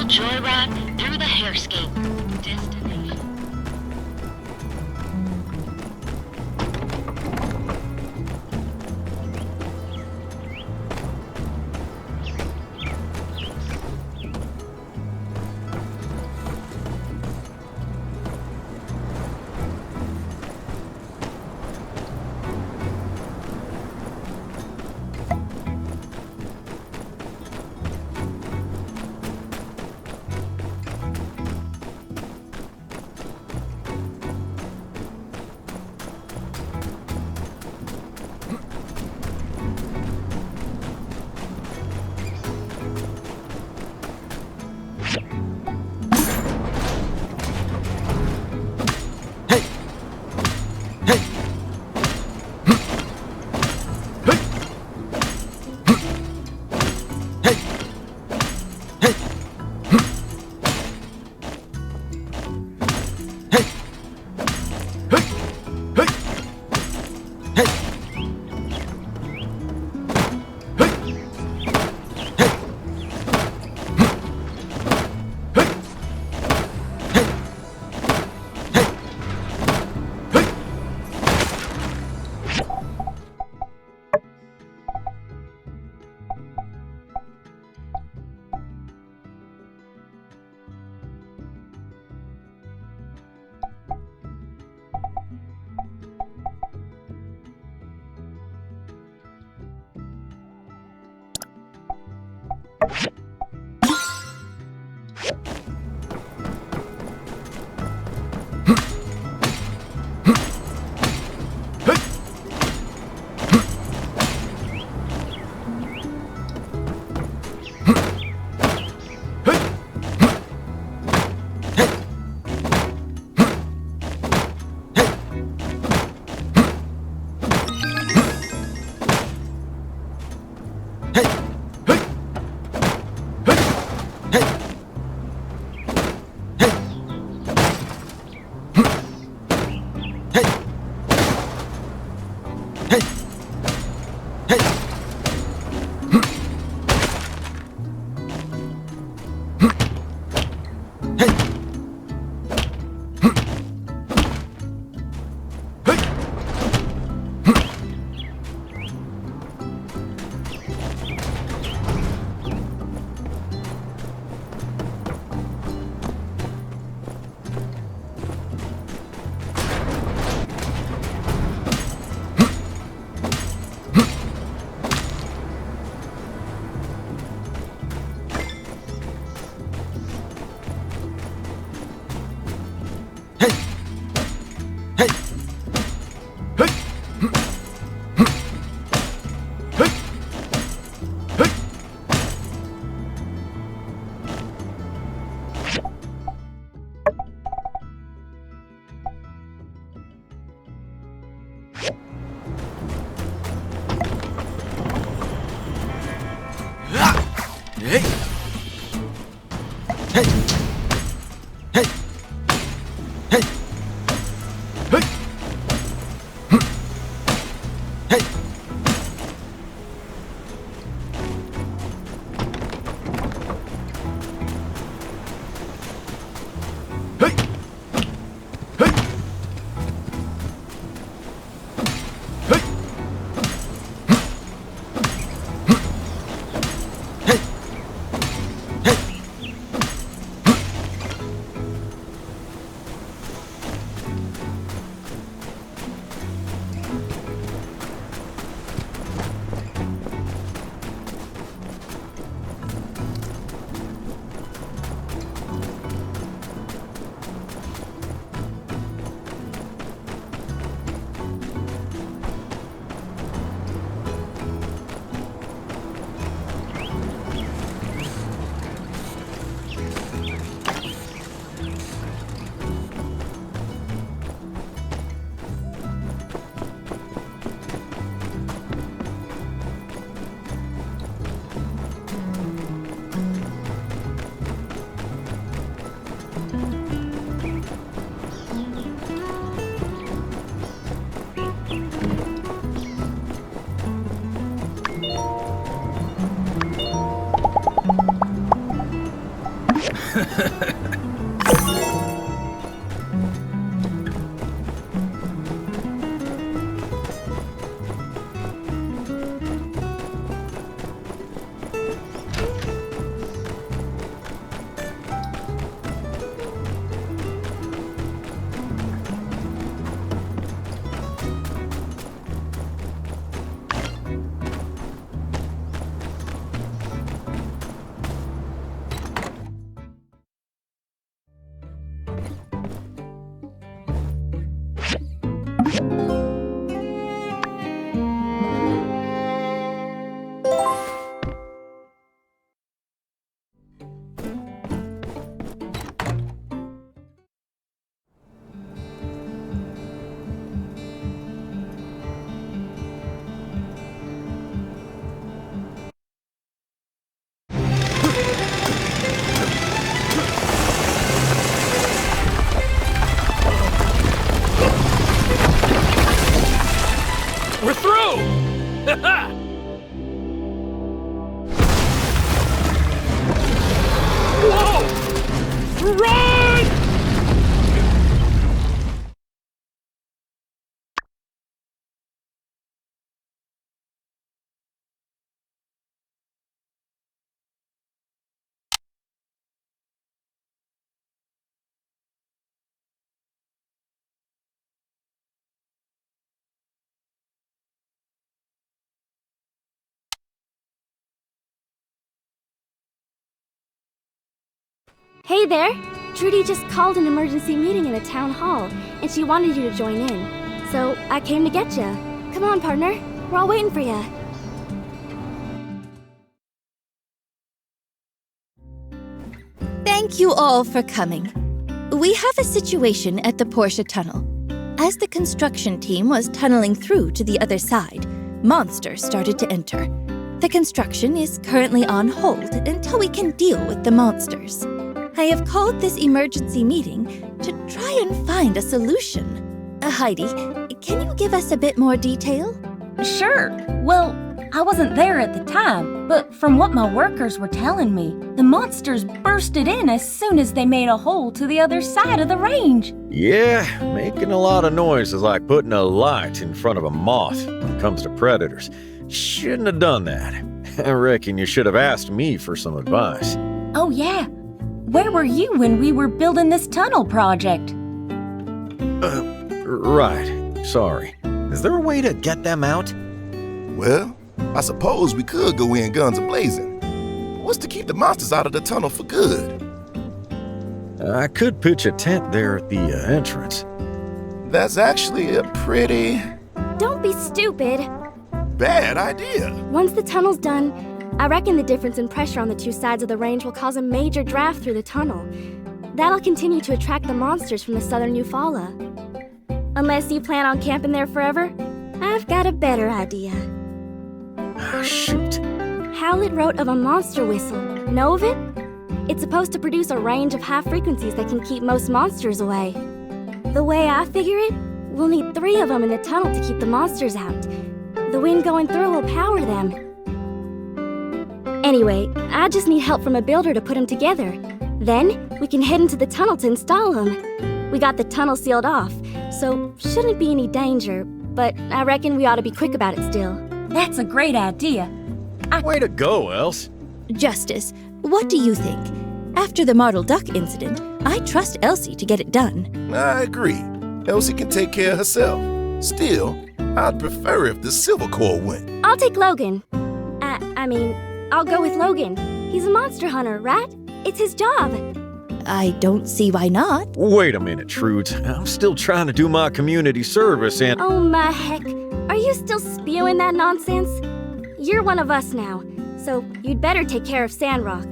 Speaker 1: joyride through the hairscape. Destination.
Speaker 23: We're through! Whoa! Run!
Speaker 5: Hey there! Trudy just called an emergency meeting in a town hall, and she wanted you to join in. So I came to get ya. Come on, partner. We're all waiting for ya.
Speaker 21: Thank you all for coming. We have a situation at the Porsche tunnel. As the construction team was tunneling through to the other side, monsters started to enter. The construction is currently on hold until we can deal with the monsters. I have called this emergency meeting to try and find a solution. Heidi, can you give us a bit more detail?
Speaker 7: Sure. Well, I wasn't there at the time, but from what my workers were telling me, the monsters bursted in as soon as they made a hole to the other side of the range.
Speaker 16: Yeah, making a lot of noise is like putting a light in front of a moth when it comes to predators. Shouldn't have done that. I reckon you should have asked me for some advice.
Speaker 7: Oh yeah. Where were you when we were building this tunnel project?
Speaker 16: Right. Sorry. Is there a way to get them out?
Speaker 11: Well, I suppose we could go in guns a-blazing. What's to keep the monsters out of the tunnel for good?
Speaker 16: I could pitch a tent there at the entrance.
Speaker 11: That's actually a pretty...
Speaker 5: Don't be stupid.
Speaker 11: bad idea.
Speaker 5: Once the tunnel's done, I reckon the difference in pressure on the two sides of the range will cause a major draft through the tunnel. That'll continue to attract the monsters from the southern Eufaula. Unless you plan on camping there forever, I've got a better idea.
Speaker 16: Shoot.
Speaker 5: Howlett wrote of a monster whistle. Know of it? It's supposed to produce a range of high frequencies that can keep most monsters away. The way I figure it, we'll need 3 of them in the tunnel to keep the monsters out. The wind going through will power them. Anyway, I just need help from a builder to put them together. Then, we can head into the tunnel to install them. We got the tunnel sealed off, so shouldn't be any danger, but I reckon we ought to be quick about it still.
Speaker 7: That's a great idea.
Speaker 16: Way to go, Else.
Speaker 21: Justice, what do you think? After the Martle Duck incident, I trust Elsie to get it done.
Speaker 11: I agree. Elsie can take care of herself. Still, I'd prefer if the Silver Corps went.
Speaker 5: I'll take Logan. I'll go with Logan. He's a monster hunter, right? It's his job.
Speaker 21: I don't see why not.
Speaker 16: Wait a minute, Trudes. I'm still trying to do my community service and...
Speaker 5: Oh my heck. Are you still spewing that nonsense? You're one of us now, so you'd better take care of Sandrock.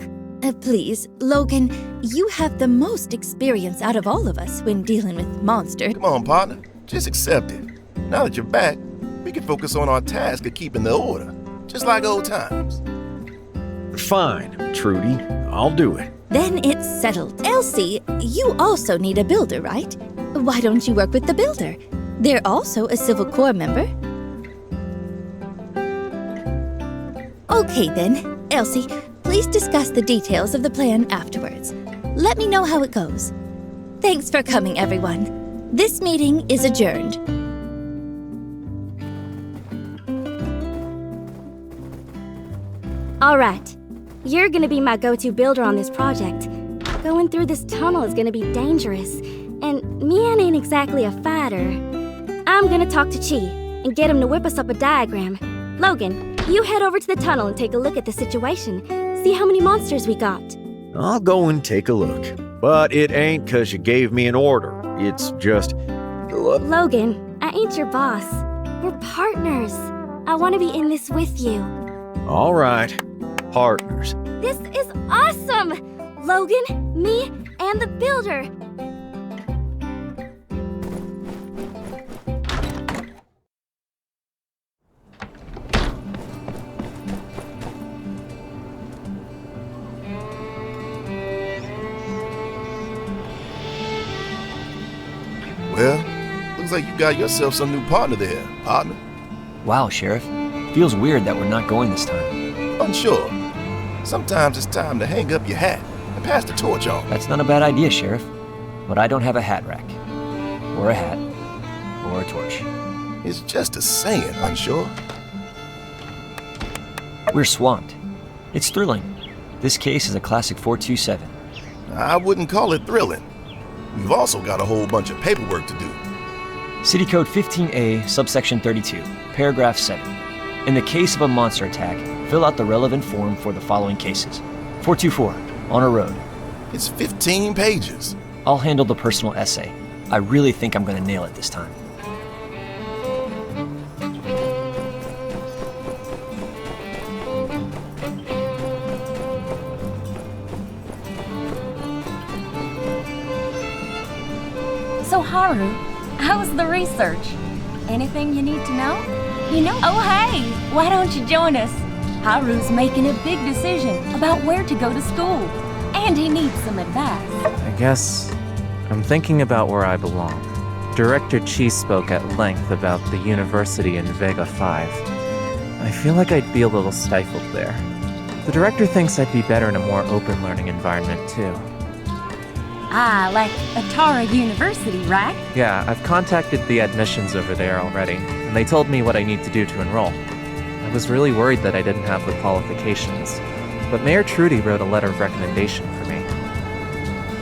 Speaker 21: Please, Logan, you have the most experience out of all of us when dealing with monsters.
Speaker 11: Come on, partner. Just accept it. Now that you're back, we can focus on our task of keeping the order. Just like old times.
Speaker 16: Fine, Trudy. I'll do it.
Speaker 21: Then it's settled. Elsie, you also need a builder, right? Why don't you work with the builder? They're also a Civil Corps member. Okay then, Elsie, Please discuss the details of the plan afterwards. Let me know how it goes. Thanks for coming, everyone. This meeting is adjourned.
Speaker 5: All right. You're gonna be my go-to builder on this project. Going through this tunnel is gonna be dangerous, and Mian ain't exactly a fighter. I'm gonna talk to Chi and get him to whip us up a diagram. Logan, you head over to the tunnel and take a look at the situation. See how many monsters we got.
Speaker 16: I'll go and take a look. But it ain't 'cause you gave me an order. It's just...
Speaker 5: Logan, I ain't your boss. We're partners. I want to be in this with you.
Speaker 16: All right. Partners.
Speaker 5: This is awesome! Logan, me, and the builder.
Speaker 11: Well, looks like you got yourself some new partner there, partner.
Speaker 6: Wow, Sheriff. Feels weird that we're not going this time.
Speaker 11: Unsure. Sometimes it's time to hang up your hat and pass the torch on.
Speaker 6: That's not a bad idea, Sheriff. But I don't have a hat rack. Or a hat. Or a torch.
Speaker 11: It's just a saying, Unsure.
Speaker 6: We're swamped. It's thrilling. This case is a classic 427.
Speaker 11: I wouldn't call it thrilling. We've also got a whole bunch of paperwork to do.
Speaker 6: City Code 15A, subsection 32, paragraph 7. In the case of a monster attack, fill out the relevant form for the following cases. 424, on a road.
Speaker 11: It's 15 pages.
Speaker 6: I'll handle the personal essay. I really think I'm gonna nail it this time.
Speaker 7: So Haru, how's the research? Anything you need to know? Oh hey, why don't you join us? Haru's making a big decision about where to go to school, and he needs some advice.
Speaker 13: I guess I'm thinking about where I belong. Director Chi spoke at length about the university in Vega 5. I feel like I'd be a little stifled there. The director thinks I'd be better in a more open learning environment too.
Speaker 7: Ah, like Atara University, right?
Speaker 13: Yeah, I've contacted the admissions over there already, and they told me what I need to do to enroll. I was really worried that I didn't have the qualifications, but Mayor Trudy wrote a letter of recommendation for me.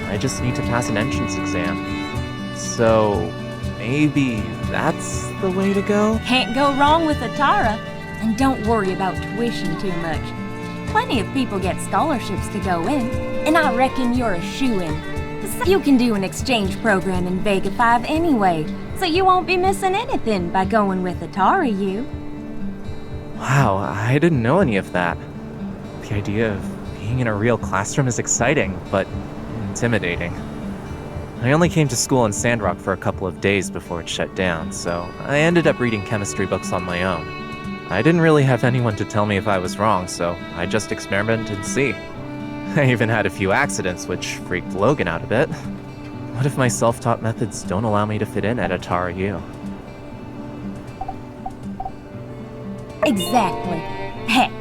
Speaker 13: I just need to pass an entrance exam. So, maybe that's the way to go?
Speaker 7: Can't go wrong with Atara. And don't worry about tuition too much. Plenty of people get scholarships to go in, and I reckon you're a shoo-in. You can do an exchange program in Vega 5 anyway, so you won't be missing anything by going with Atara U.
Speaker 13: Wow, I didn't know any of that. The idea of being in a real classroom is exciting, but intimidating. I only came to school in Sandrock for a couple of days before it shut down, so I ended up reading chemistry books on my own. I didn't really have anyone to tell me if I was wrong, so I just experimented and see. I even had a few accidents, which freaked Logan out a bit. What if my self-taught methods don't allow me to fit in at Atara U?
Speaker 7: Exactly. Heck,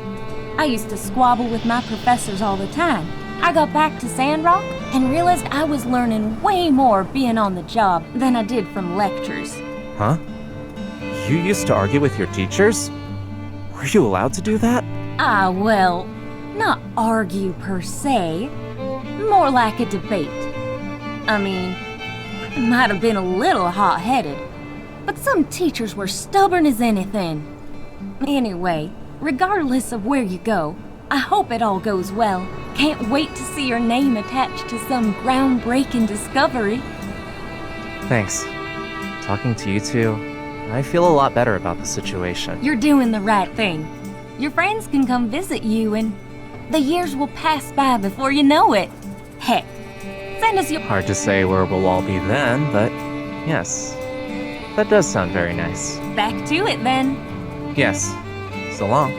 Speaker 7: I used to squabble with my professors all the time. I got back to Sandrock and realized I was learning way more being on the job than I did from lectures.
Speaker 13: Huh? You used to argue with your teachers? Were you allowed to do that?
Speaker 7: Ah, well, not argue per se. More like a debate. I mean, I might have been a little hot-headed, but some teachers were stubborn as anything. Anyway, regardless of where you go, I hope it all goes well. Can't wait to see your name attached to some groundbreaking discovery.
Speaker 13: Thanks. Talking to you two, I feel a lot better about the situation.
Speaker 7: You're doing the right thing. Your friends can come visit you and the years will pass by before you know it. Heck, send us your...
Speaker 13: Hard to say where we'll all be then, but yes. That does sound very nice.
Speaker 7: Back to it then.
Speaker 13: Yes. So long.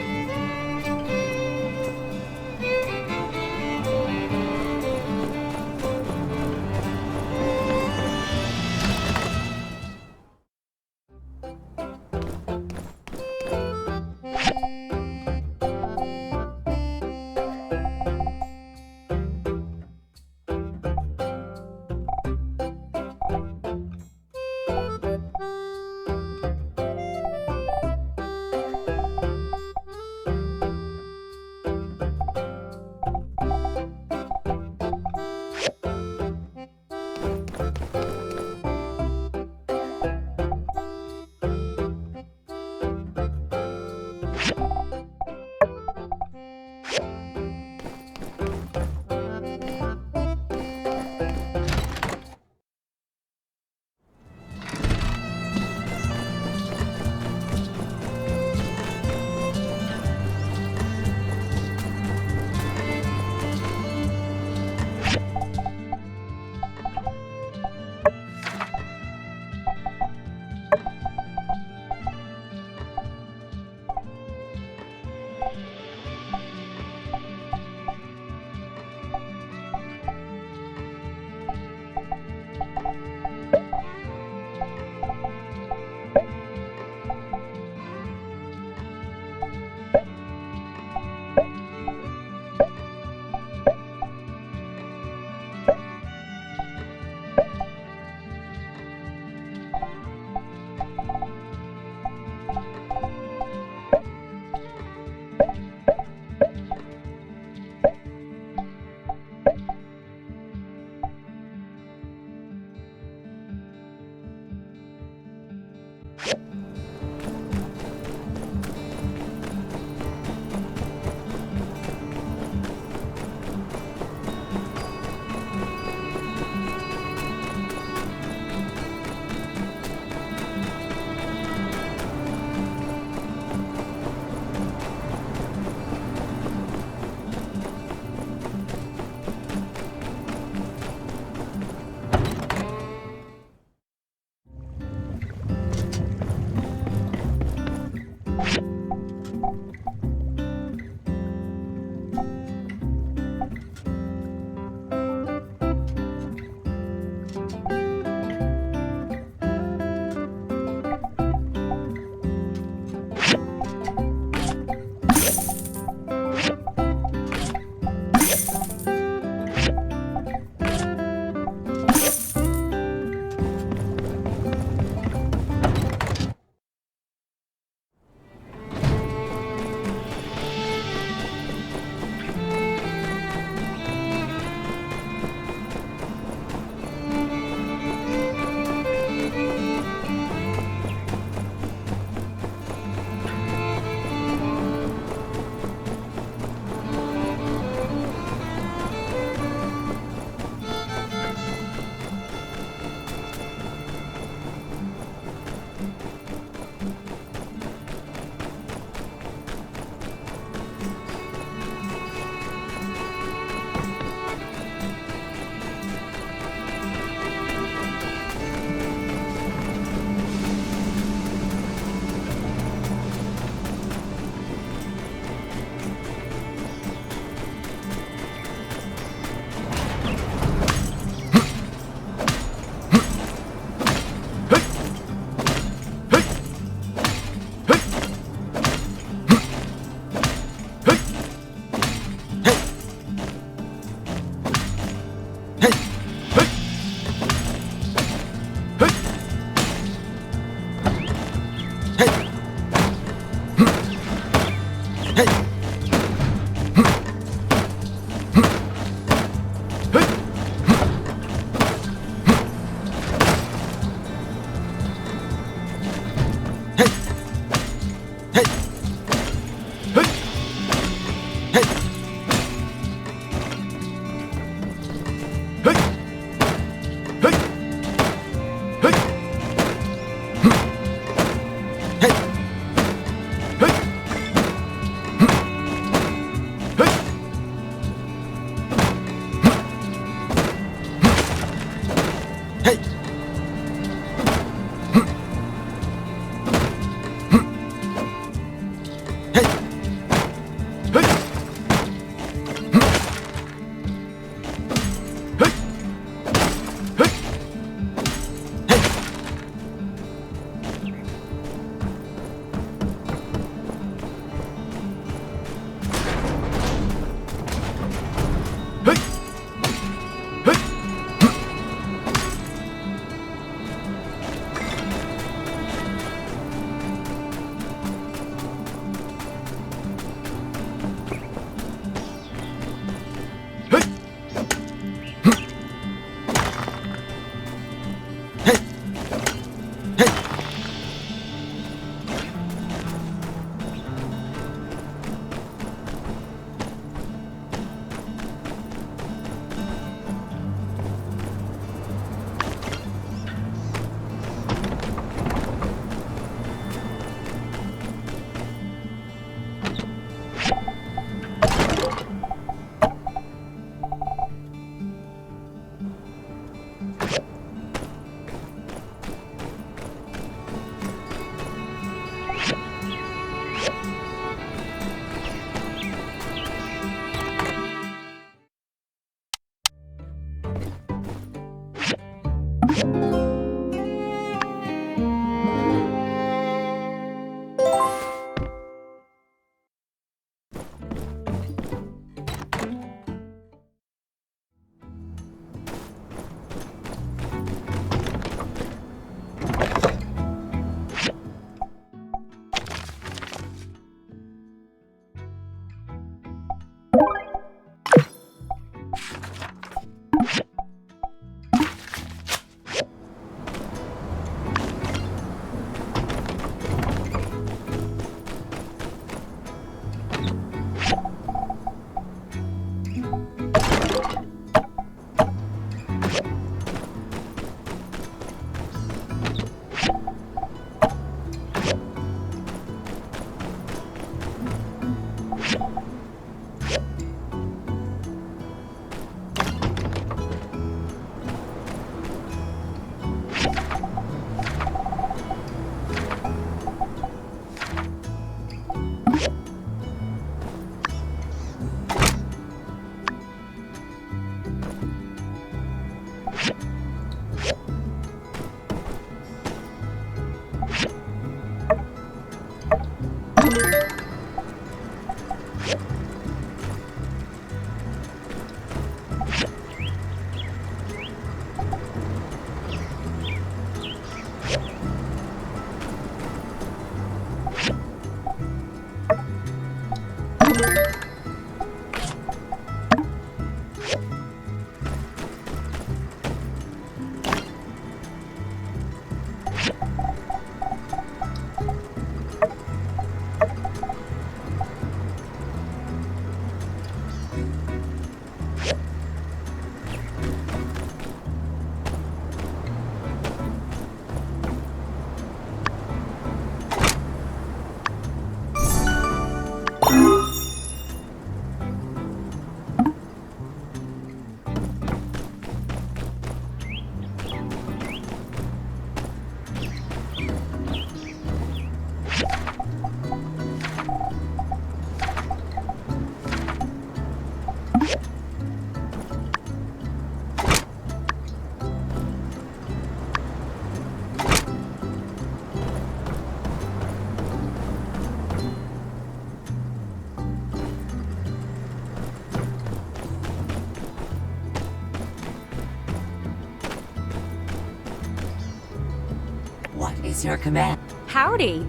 Speaker 8: What is your command?
Speaker 7: Howdy.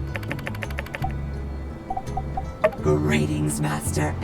Speaker 8: Greetings, Master.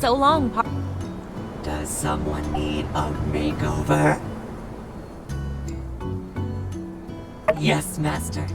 Speaker 7: So long,
Speaker 8: Does someone need a makeover? Yes, Master.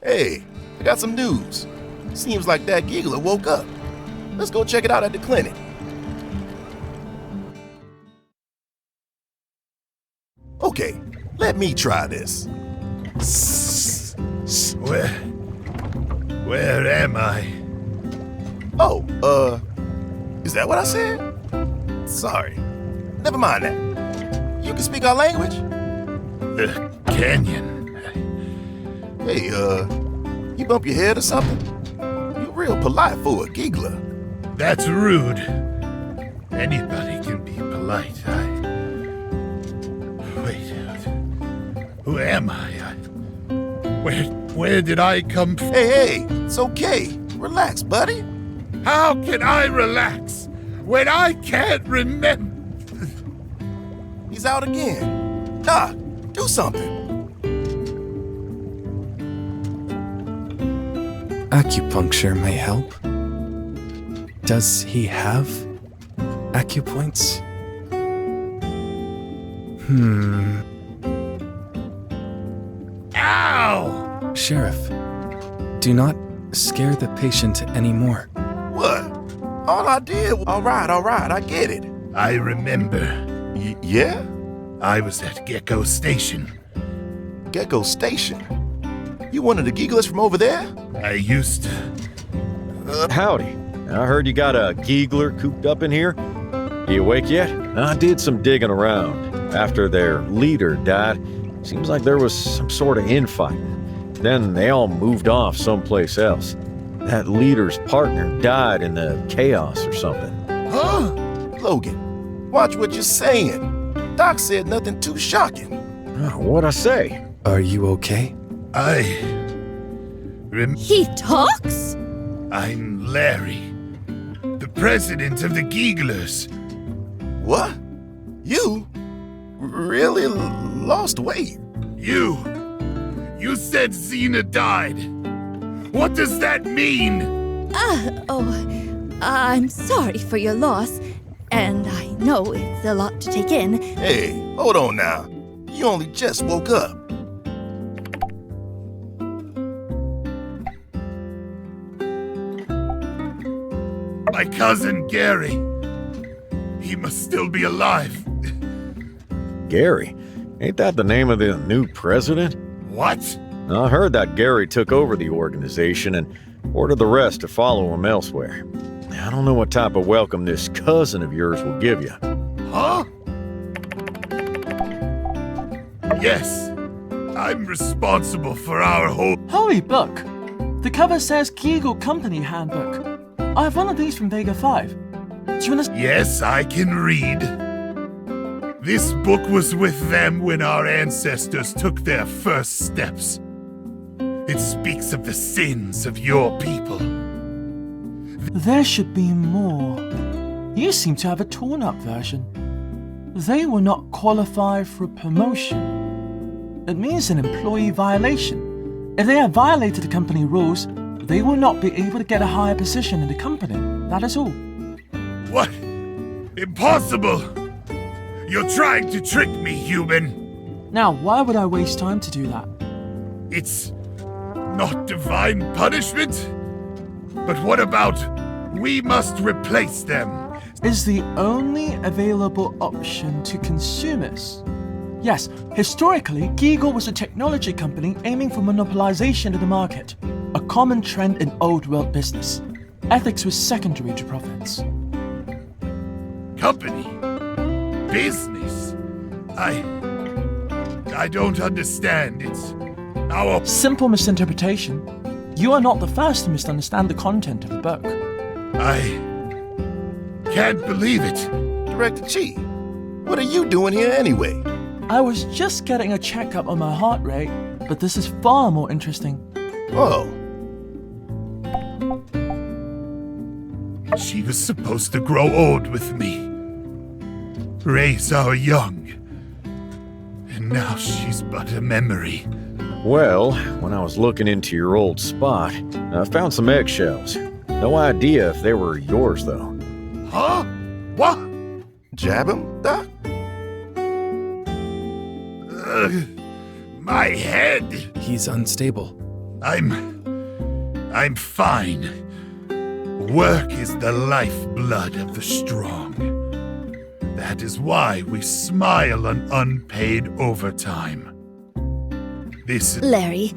Speaker 11: Hey, I got some news. Seems like that giggler woke up. Let's go check it out at the clinic. Okay, let me try this.
Speaker 10: Where am I?
Speaker 11: Oh, is that what I said? Sorry. Never mind that. You can speak our language?
Speaker 10: The canyon.
Speaker 11: Hey, you bump your head or something? You're real polite for a giggler.
Speaker 10: That's rude. Anybody can be polite. Wait. Who am I? Where did I come from?
Speaker 11: Hey, it's okay. Relax, buddy.
Speaker 10: How can I relax when I can't remember?
Speaker 11: He's out again. Doc, do something.
Speaker 18: Acupuncture may help. Does he have acupoints?
Speaker 10: Ow!
Speaker 18: Sheriff, do not scare the patient anymore.
Speaker 11: What? All I did... All right, I get it.
Speaker 10: I remember.
Speaker 11: Yeah?
Speaker 10: I was at Gecko Station.
Speaker 11: Gecko Station? You one of the gigglers from over there?
Speaker 10: I used to.
Speaker 16: Howdy. I heard you got a giggler cooped up in here. You awake yet? I did some digging around. After their leader died, seems like there was some sort of infighting. Then they all moved off someplace else. That leader's partner died in the chaos or something.
Speaker 11: Huh? Logan, watch what you're saying. Doc said nothing too shocking.
Speaker 16: What'd I say?
Speaker 18: Are you okay?
Speaker 21: He talks?
Speaker 10: I'm Larry, the president of the Gigglers.
Speaker 11: What? You really lost weight?
Speaker 10: You said Xena died. What does that mean?
Speaker 21: I'm sorry for your loss, and I know it's a lot to take in.
Speaker 11: Hey, hold on now. You only just woke up.
Speaker 10: My cousin Gary. He must still be alive.
Speaker 16: Gary? Ain't that the name of the new president?
Speaker 10: What?
Speaker 16: I heard that Gary took over the organization and ordered the rest to follow him elsewhere. I don't know what type of welcome this cousin of yours will give you.
Speaker 10: Huh? Yes. I'm responsible for our whole...
Speaker 12: Holy book! The cover says Kegel Company Handbook. I have one of these from Vega 5. Do you understand?
Speaker 10: Yes, I can read. This book was with them when our ancestors took their first steps. It speaks of the sins of your people.
Speaker 12: There should be more. You seem to have a torn-up version. They will not qualify for promotion. It means an employee violation. If they have violated the company rules, they will not be able to get a higher position in the company. That is all.
Speaker 10: What? Impossible! You're trying to trick me, human!
Speaker 12: Now, why would I waste time to do that?
Speaker 10: It's not divine punishment? But what about we must replace them?
Speaker 12: Is the only available option to consumers. Yes, historically, Kegel was a technology company aiming for monopolization of the market, a common trend in old world business. Ethics was secondary to profits.
Speaker 10: Company? Business? I don't understand. It's our...
Speaker 12: Simple misinterpretation. You are not the first to misunderstand the content of the book.
Speaker 10: I can't believe it.
Speaker 11: Director Chi, what are you doing here anyway?
Speaker 12: I was just getting a checkup on my heart rate, but this is far more interesting.
Speaker 11: Oh.
Speaker 10: She was supposed to grow old with me. Raise our young. And now she's but a memory.
Speaker 16: Well, when I was looking into your old spot, I found some eggshells. No idea if they were yours, though.
Speaker 11: Huh? What? Jab him, Doc?
Speaker 10: My head.
Speaker 18: He's unstable.
Speaker 10: I'm fine. Work is the lifeblood of the strong. That is why we smile on unpaid overtime.
Speaker 21: Larry,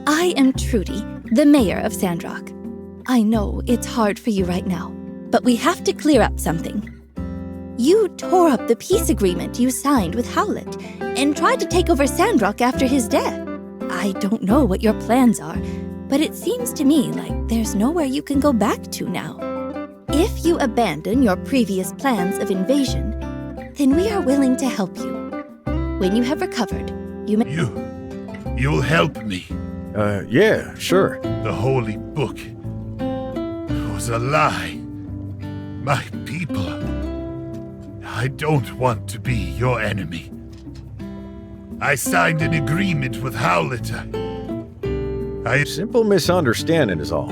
Speaker 21: I am Trudy, the mayor of Sandrock. I know it's hard for you right now, but we have to clear up something. You tore up the peace agreement you signed with Howlett and tried to take over Sandrock after his death. I don't know what your plans are, but it seems to me like there's nowhere you can go back to now. If you abandon your previous plans of invasion, then we are willing to help you. When you have recovered, you may...
Speaker 10: You'll help me.
Speaker 16: Yeah, sure.
Speaker 10: The holy book was a lie. My people. I don't want to be your enemy. I signed an agreement with Howlett.
Speaker 16: Simple misunderstanding is all.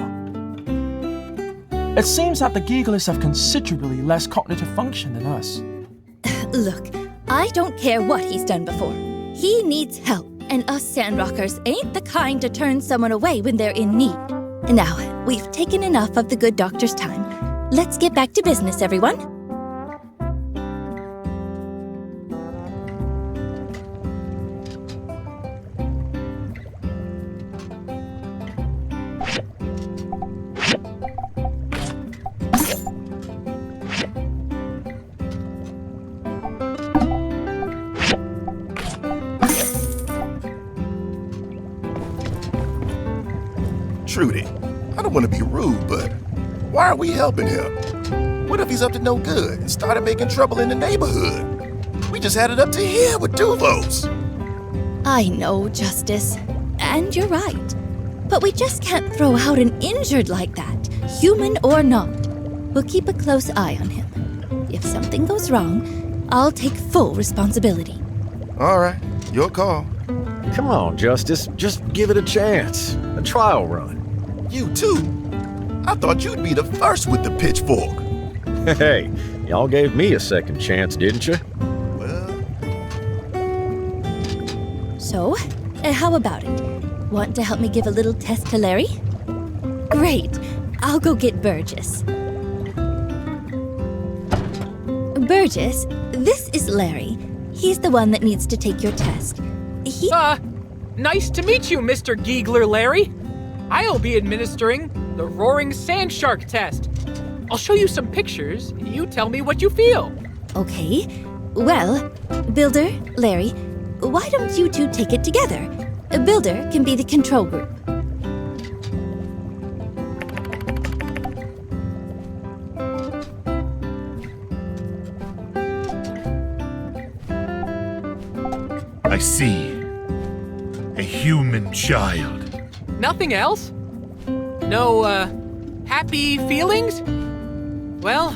Speaker 12: It seems that the Gigglers have considerably less cognitive function than us.
Speaker 21: Look, I don't care what he's done before. He needs help, and us Sandrockers ain't the kind to turn someone away when they're in need. Now, we've taken enough of the good doctor's time. Let's get back to business, everyone.
Speaker 11: Trudy, I don't want to be rude, but why are we helping him? What if he's up to no good and started making trouble in the neighborhood? We just had it up to here with Duvos.
Speaker 21: I know, Justice, and you're right. But we just can't throw out an injured like that, human or not. We'll keep a close eye on him. If something goes wrong, I'll take full responsibility.
Speaker 11: All right, your call.
Speaker 16: Come on, Justice, just give it a chance. A trial run.
Speaker 11: You too? I thought you'd be the first with the pitchfork.
Speaker 16: Hey, y'all gave me a second chance, didn't you?
Speaker 21: So, how about it? Want to help me give a little test to Larry? Great. I'll go get Burgess. Burgess, this is Larry. He's the one that needs to take your test.
Speaker 23: Nice to meet you, Mr. Giggler Larry. I'll be administering the Roaring Sand Shark test. I'll show you some pictures. You tell me what you feel.
Speaker 21: Okay. Well, Builder, Larry, why don't you two take it together? Builder can be the control group.
Speaker 10: I see. A human child.
Speaker 23: Nothing else? No, happy feelings? Well,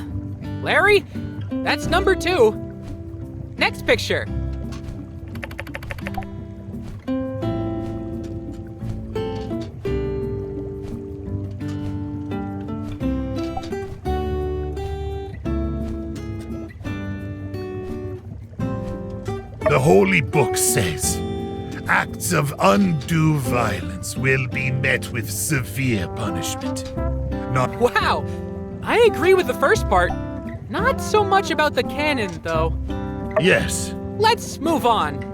Speaker 23: Larry, that's number 2. Next picture.
Speaker 10: The Holy Book says, acts of undue violence will be met with severe punishment.
Speaker 23: Wow! I agree with the first part. Not so much about the canon, though.
Speaker 10: Yes.
Speaker 23: Let's move on.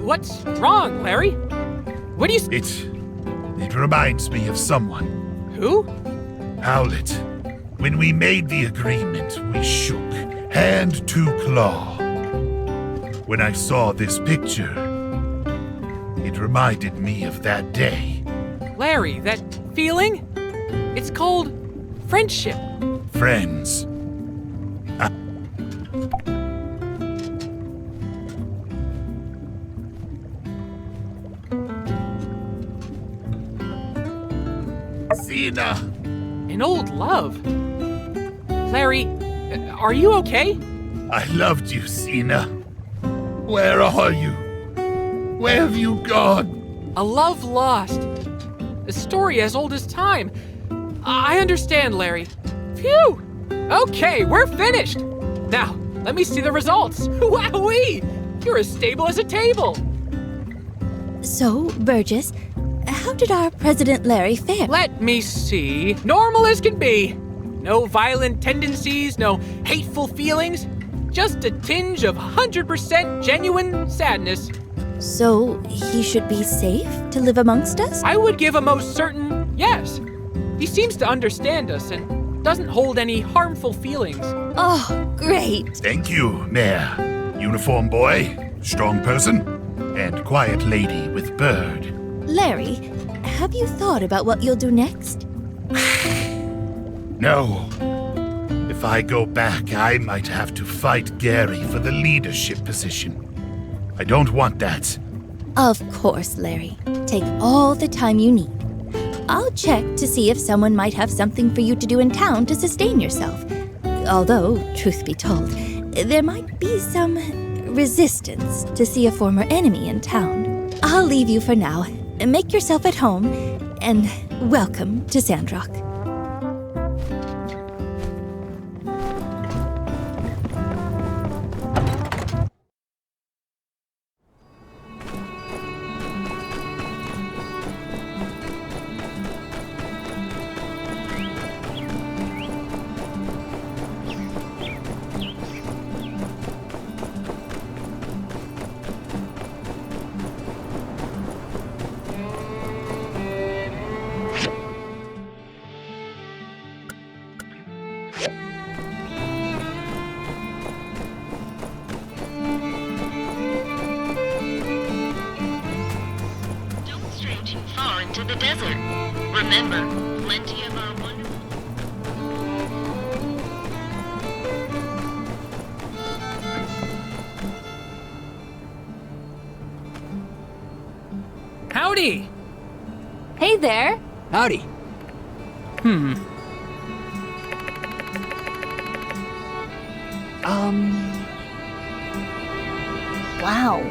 Speaker 23: What's wrong, Larry? What do you...
Speaker 10: It reminds me of someone.
Speaker 23: Who?
Speaker 10: Howlett. When we made the agreement, we shook, hand to claw. When I saw this picture, it reminded me of that day.
Speaker 23: Larry, that feeling? It's called friendship.
Speaker 10: Friends. Cena!
Speaker 23: An old love? Larry, are you okay?
Speaker 10: I loved you, Cena. Where are you? Where have you gone?
Speaker 23: A love lost. A story as old as time. I understand, Larry. Phew! Okay, we're finished. Now, let me see the results. Wowee! You're as stable as a table.
Speaker 21: So, Burgess, how did our President Larry fare?
Speaker 23: Let me see. Normal as can be. No violent tendencies, no hateful feelings. Just a tinge of 100% genuine sadness.
Speaker 21: So, he should be safe to live amongst us?
Speaker 23: I would give a most certain yes. He seems to understand us and doesn't hold any harmful feelings.
Speaker 21: Oh, great.
Speaker 10: Thank you, Mayor. Uniform boy, strong person, and quiet lady with bird.
Speaker 21: Larry, have you thought about what you'll do next?
Speaker 10: No. If I go back, I might have to fight Gary for the leadership position. I don't want that.
Speaker 21: Of course, Larry. Take all the time you need. I'll check to see if someone might have something for you to do in town to sustain yourself. Although, truth be told, there might be some resistance to see a former enemy in town. I'll leave you for now. Make yourself at home, and welcome to Sandrock.
Speaker 1: To the desert. Remember, plenty of our wonderful...
Speaker 23: Howdy!
Speaker 7: Hey there!
Speaker 23: Howdy.
Speaker 7: Wow.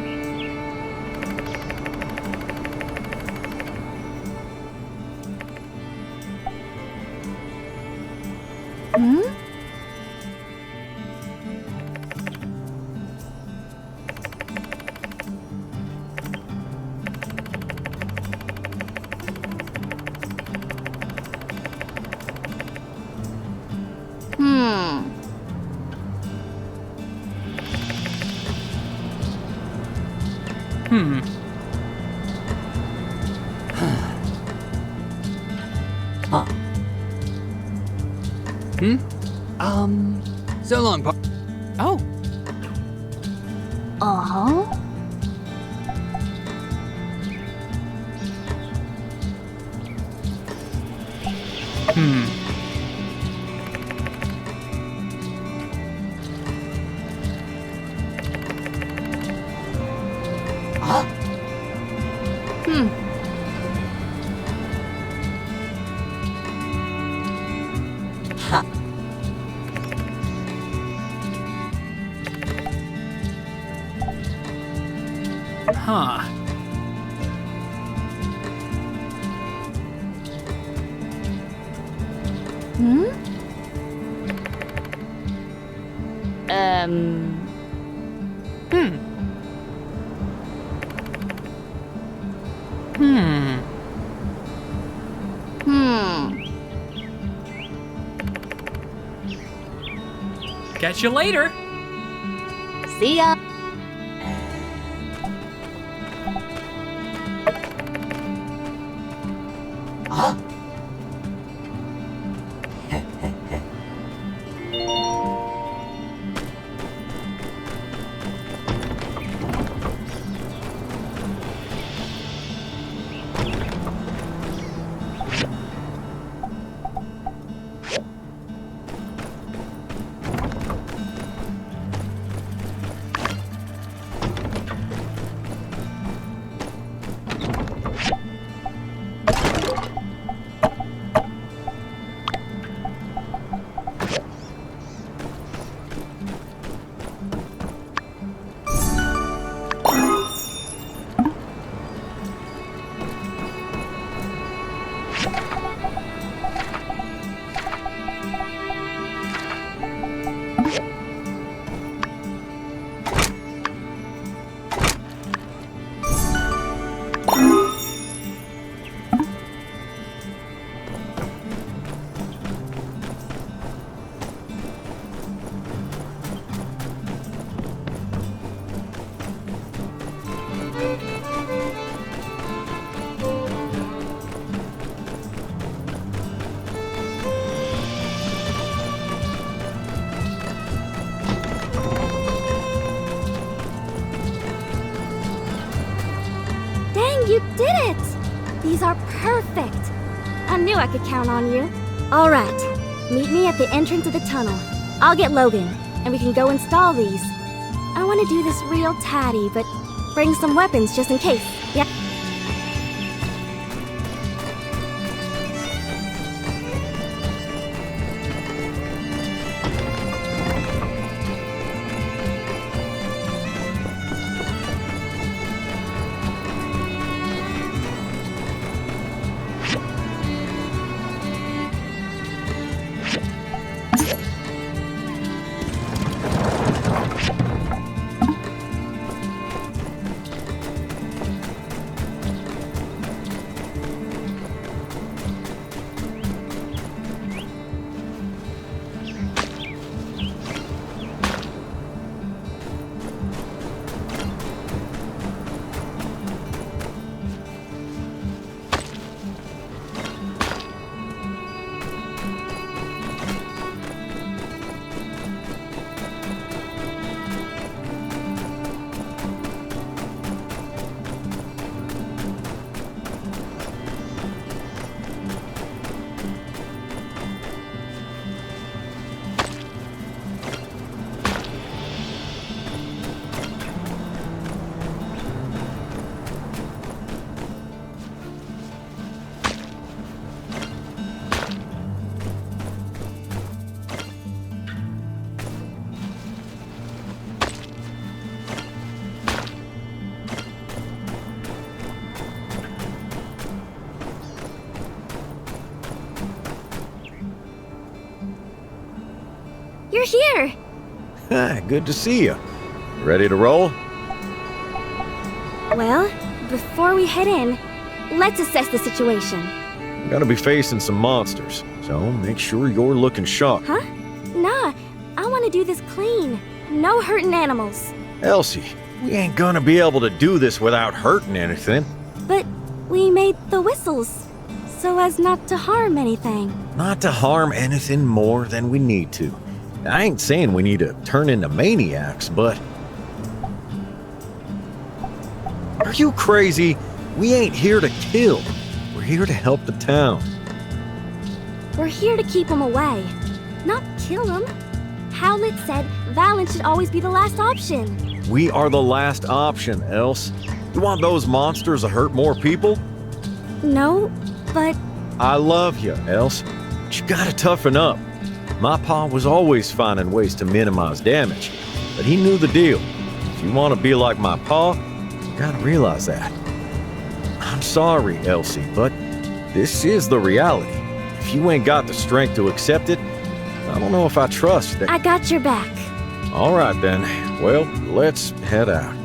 Speaker 4: So long,
Speaker 23: Oh.
Speaker 7: Uh-huh.
Speaker 23: Huh. Catch you later.
Speaker 7: See ya.
Speaker 5: you did it! These are perfect. I knew I could count on you. All right, meet me at the entrance of the tunnel. I'll get Logan, and we can go install these. I want to do this real tatty, but bring some weapons just in case. Yep. You're here!
Speaker 16: Good to see you. Ready to roll?
Speaker 5: Well, before we head in, let's assess the situation.
Speaker 16: We're gonna be facing some monsters, so make sure you're looking sharp.
Speaker 5: Huh? Nah, I want to do this clean. No hurting animals.
Speaker 16: Elsie, we ain't gonna be able to do this without hurting anything.
Speaker 5: But we made the whistles, so as not to harm anything.
Speaker 16: Not to harm anything more than we need to. I ain't saying we need to turn into maniacs, but... Are you crazy? We ain't here to kill. We're here to help the town.
Speaker 5: We're here to keep them away, not kill them. Howlett said violence should always be the last option.
Speaker 16: We are the last option, Else. You want those monsters to hurt more people?
Speaker 5: No, but...
Speaker 16: I love you, Else. But you gotta toughen up. My pa was always finding ways to minimize damage, but he knew the deal. If you want to be like my pa, you gotta realize that. I'm sorry, Elsie, but this is the reality. If you ain't got the strength to accept it, I don't know if I trust that.
Speaker 5: I got your back.
Speaker 16: All right then. Well, let's head out.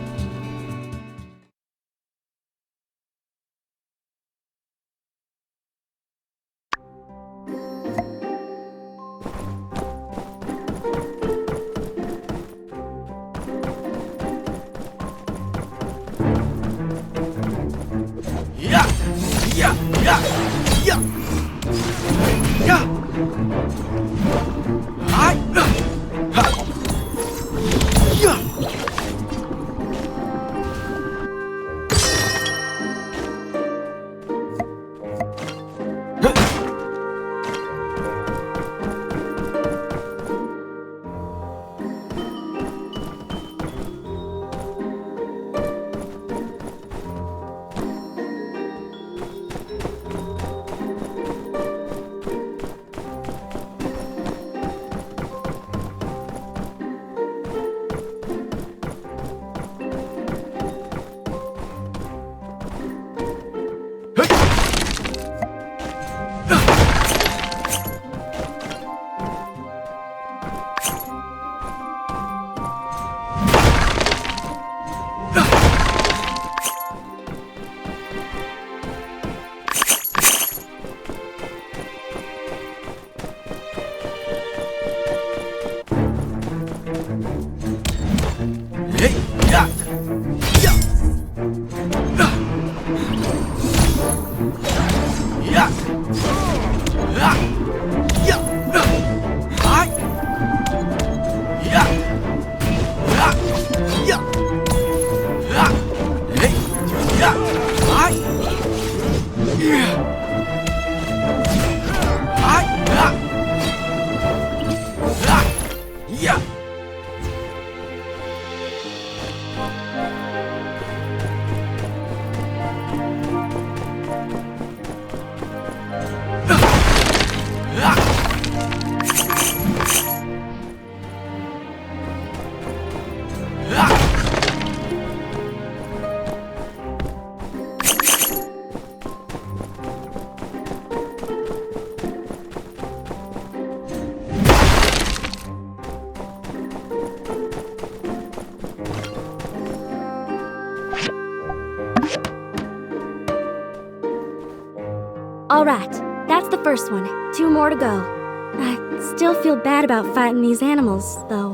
Speaker 5: Alright, that's the first one. 2 more to go. I still feel bad about fighting these animals, though.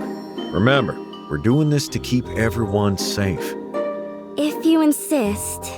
Speaker 16: Remember, we're doing this to keep everyone safe.
Speaker 5: If you insist.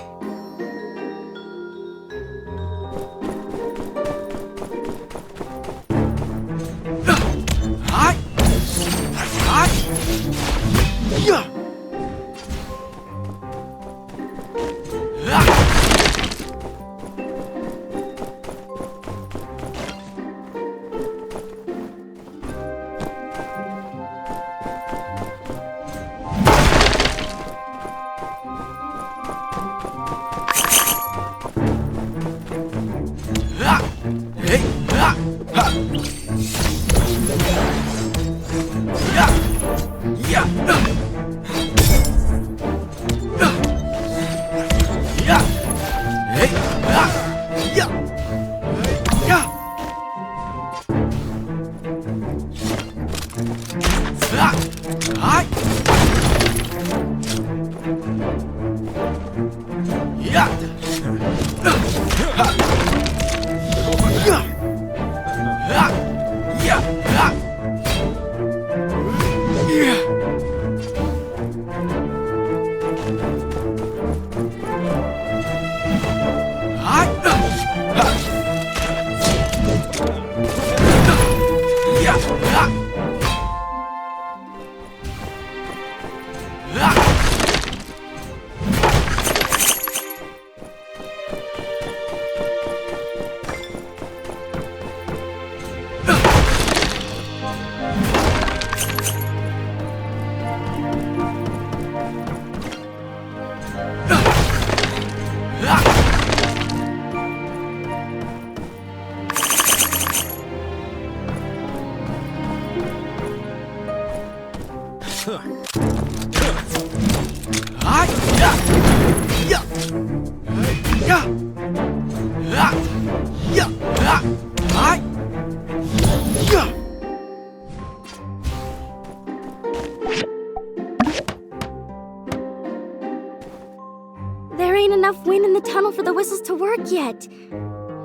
Speaker 5: There ain't enough wind in the tunnel for the whistles to work yet.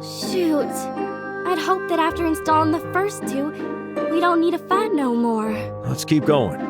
Speaker 5: Shoot. I'd hope that after installing the first 2, we don't need to fight no more.
Speaker 16: Let's keep going.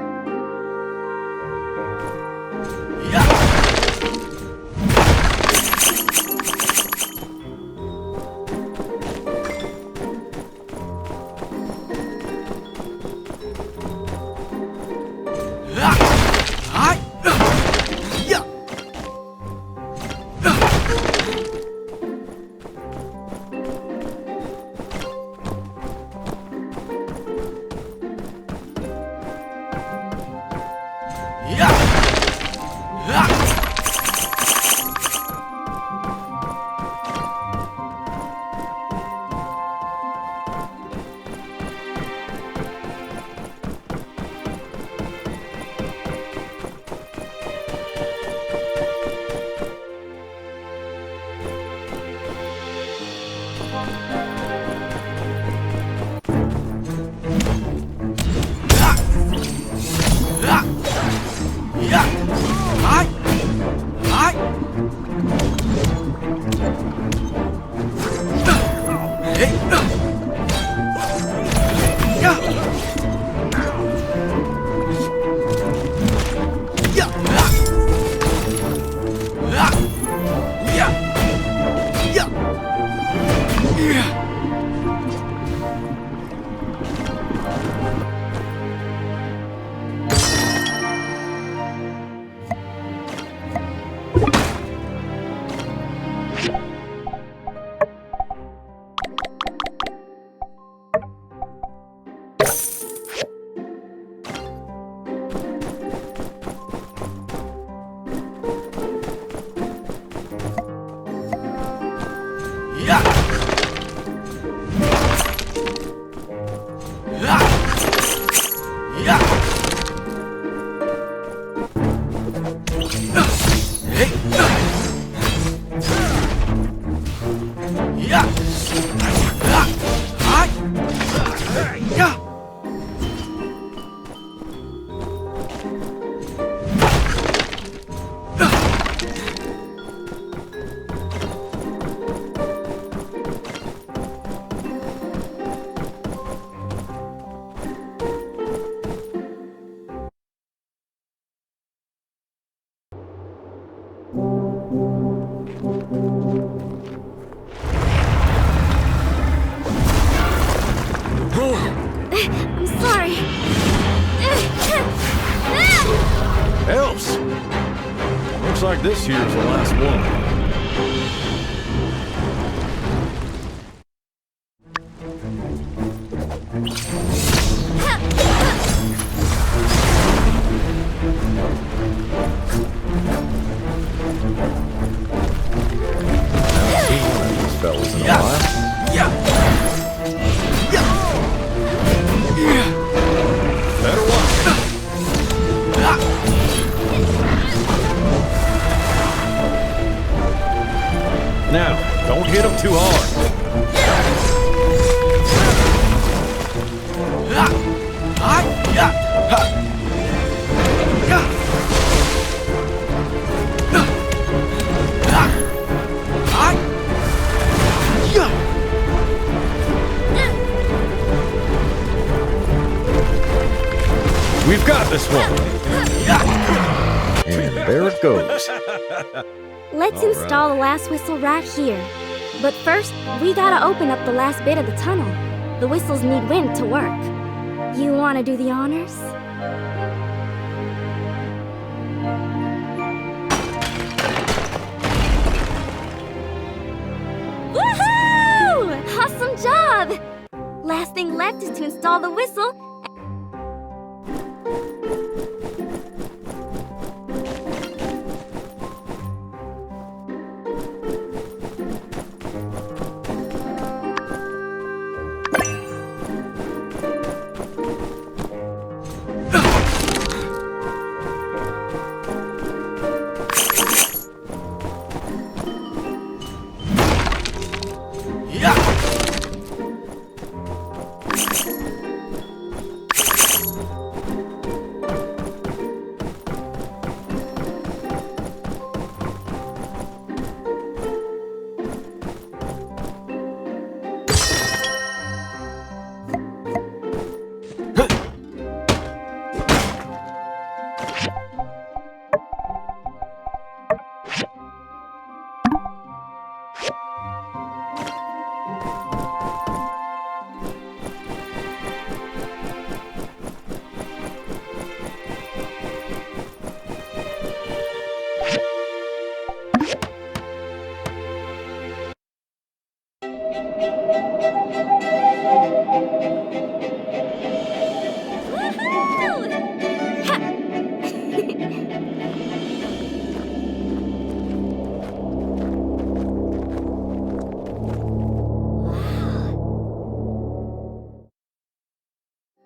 Speaker 16: This here's the last one. Fellas in a while. Better watch it. Now, don't hit him too hard. We've got this one. And there it goes.
Speaker 5: Let's install the last whistle right here. But first, we gotta open up the last bit of the tunnel. The whistles need wind to work. You wanna do the honors? Woohoo! Awesome job! Last thing left is to install the whistle.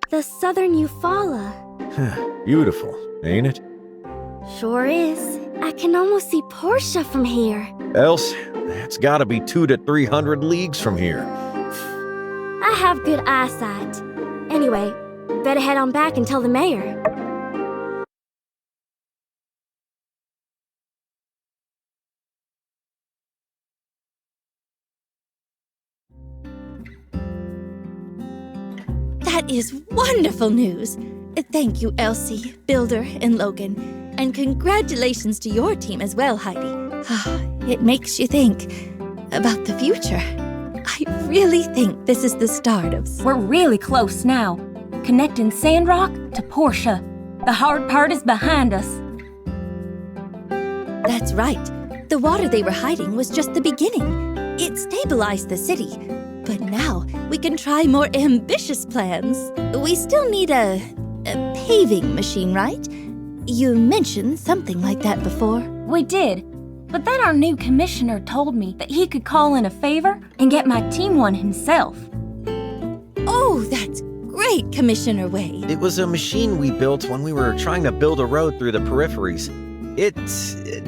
Speaker 5: The Southern Eufaula.
Speaker 16: Beautiful, ain't it?
Speaker 5: Sure is. I can almost see Portia from here.
Speaker 16: Else, that's gotta be 200 to 300 leagues from here.
Speaker 5: I have good eyesight. Anyway, better head on back and tell the mayor.
Speaker 21: That is wonderful news. Thank you, Elsie, Builder, and Logan. And congratulations to your team as well, Heidi. It makes you think about the future. I really think this is the start of...
Speaker 7: We're really close now. Connecting Sandrock to Portia. The hard part is behind us.
Speaker 21: That's right. The water they were hiding was just the beginning. It stabilized the city. But now we can try more ambitious plans. We still need a paving machine, right? You mentioned something like that before.
Speaker 7: We did. But then our new commissioner told me that he could call in a favor and get my team one himself.
Speaker 21: Oh, that's great, Commissioner Wade.
Speaker 22: It was a machine we built when we were trying to build a road through the peripheries. It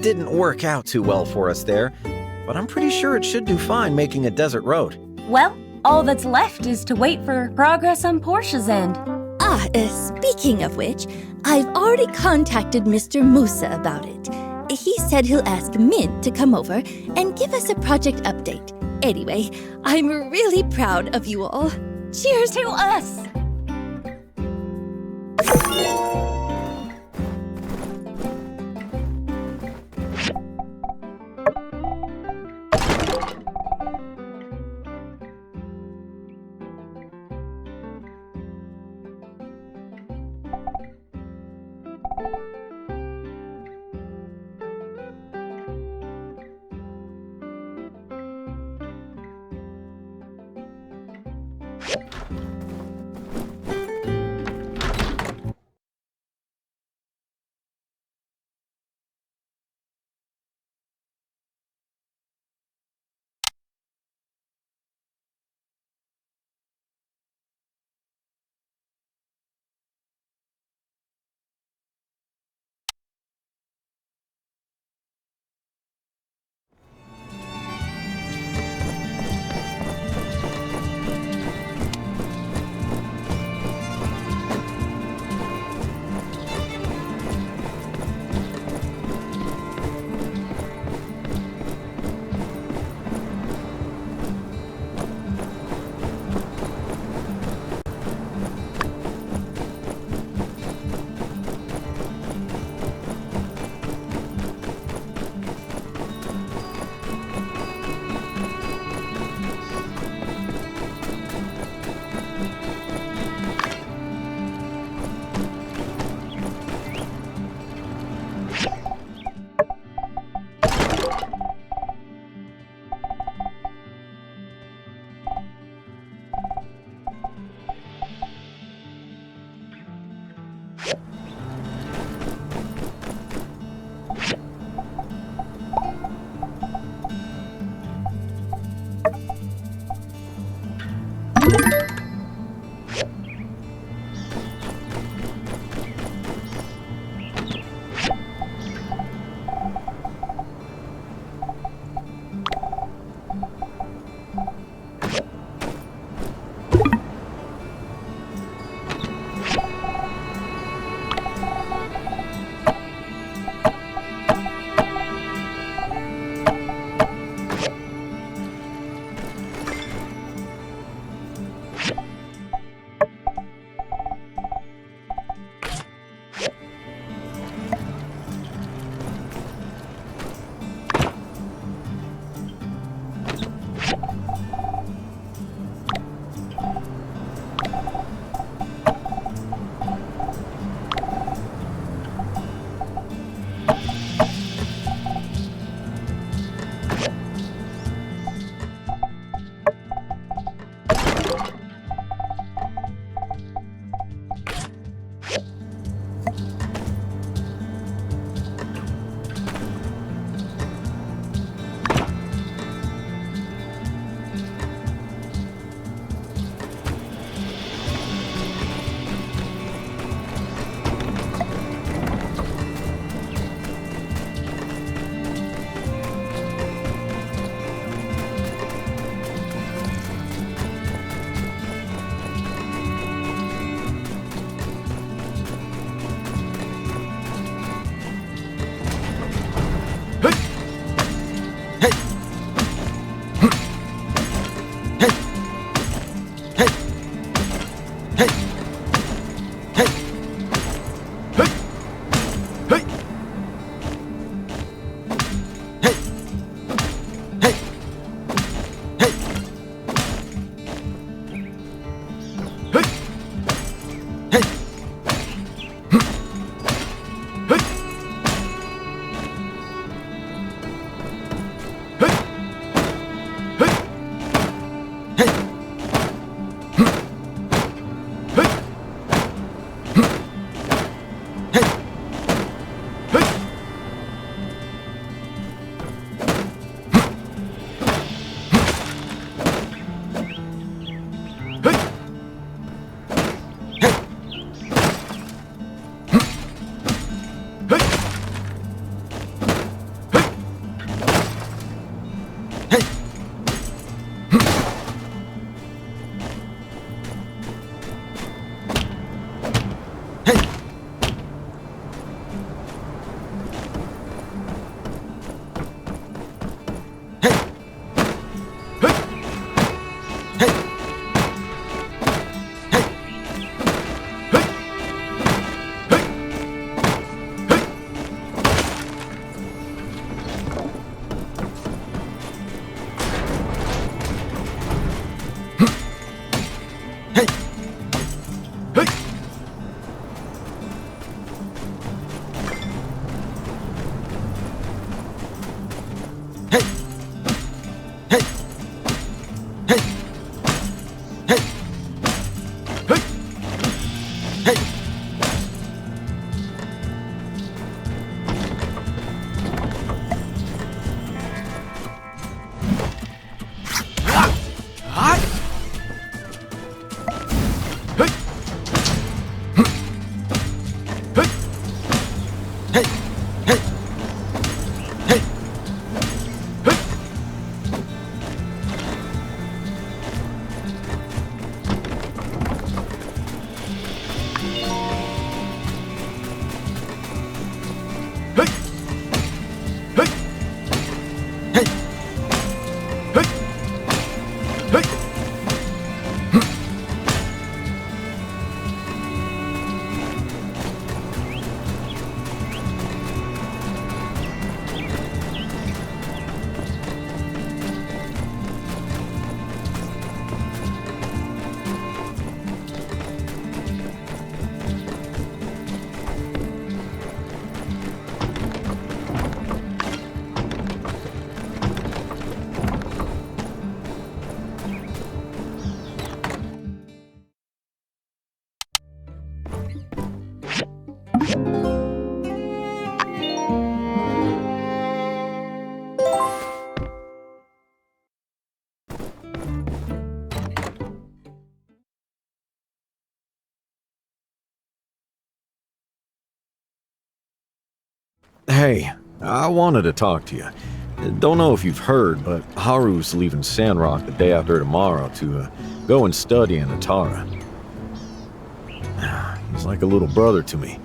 Speaker 22: didn't work out too well for us there, but I'm pretty sure it should do fine making a desert road.
Speaker 7: Well, all that's left is to wait for progress on Portia's end.
Speaker 21: Speaking of which, I've already contacted Mr. Musa about it. He said he'll ask Mint to come over and give us a project update. Anyway, I'm really proud of you all. Cheers
Speaker 7: to us!
Speaker 16: Hey, I wanted to talk to you. Don't know if you've heard, but Haru's leaving Sandrock the day after tomorrow to go and study in Atara. He's like a little brother to me.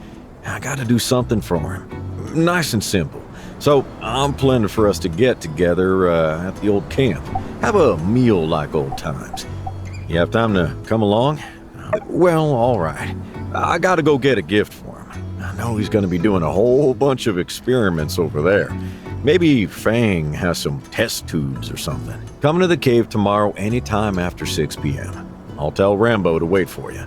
Speaker 16: I gotta do something for him. Nice and simple. So, I'm planning for us to get together at the old camp. Have a meal like old times. You have time to come along? Well, alright. I gotta go get a gift for him. I know he's gonna be doing a whole bunch of experiments over there. Maybe Fang has some test tubes or something. Come to the cave tomorrow anytime after 6 p.m. I'll tell Rambo to wait for you.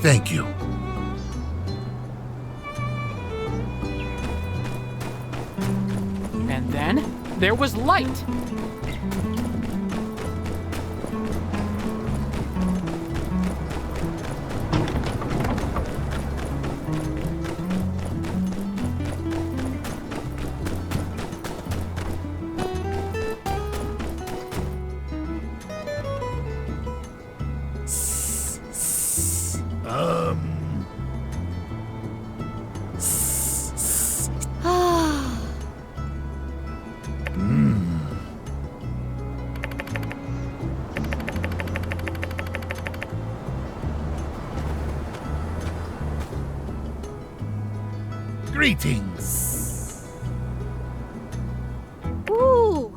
Speaker 10: Thank you.
Speaker 23: And then there was light.
Speaker 10: Greetings.
Speaker 5: Ooh.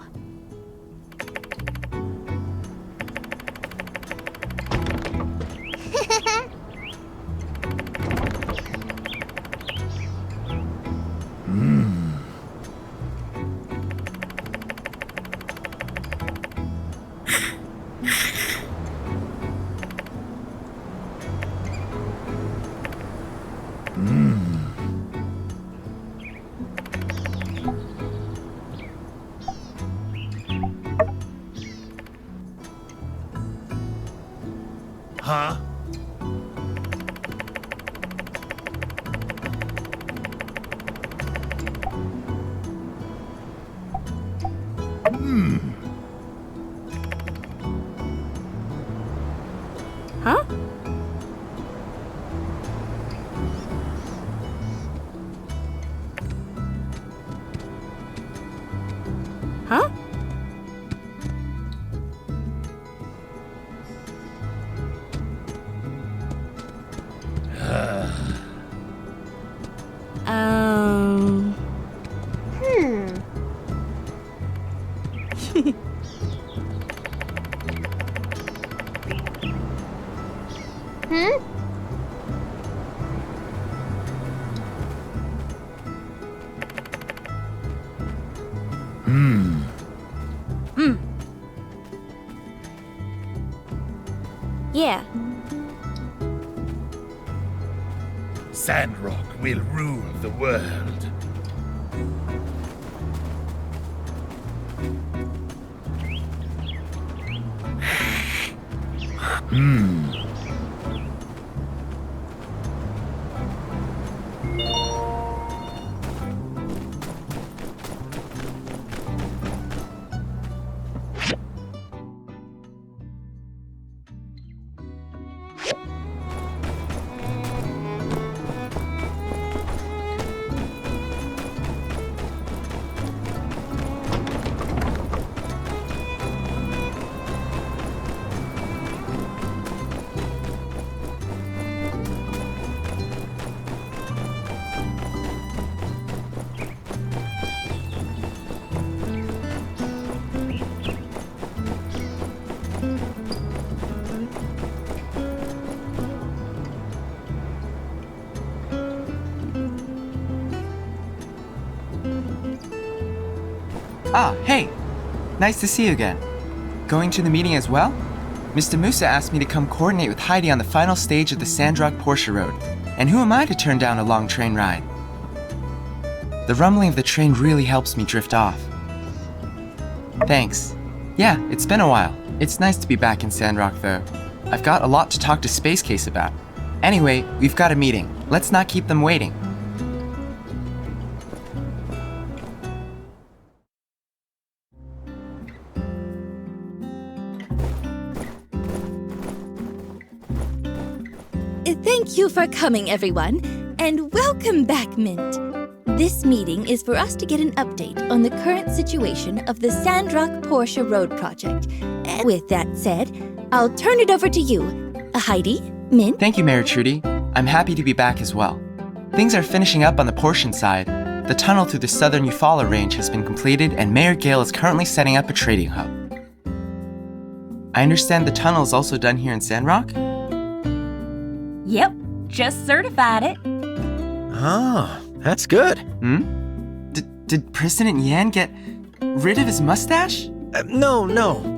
Speaker 10: Huh?
Speaker 5: Huh? Huh? Yeah.
Speaker 10: Sandrock will rule the world.
Speaker 4: Ah, hey! Nice to see you again. Going to the meeting as well? Mr. Musa asked me to come coordinate with Heidi on the final stage of the Sandrock Porsche Road. And who am I to turn down a long train ride? The rumbling of the train really helps me drift off. Thanks. Yeah, it's been a while. It's nice to be back in Sandrock though. I've got a lot to talk to Space Case about. Anyway, we've got a meeting. Let's not keep them waiting.
Speaker 21: Thank you for coming, everyone, and welcome back, Mint. This meeting is for us to get an update on the current situation of the Sandrock Porsche Road project. And with that said, I'll turn it over to you, Heidi, Mint.
Speaker 4: Thank you, Mayor Trudy. I'm happy to be back as well. Things are finishing up on the portion side. The tunnel through the southern Eufaula Range has been completed, and Mayor Gale is currently setting up a trading hub. I understand the tunnel is also done here in Sandrock?
Speaker 7: Yep, just certified it.
Speaker 16: Ah, that's good.
Speaker 4: Did President Yan get rid of his mustache?
Speaker 16: No,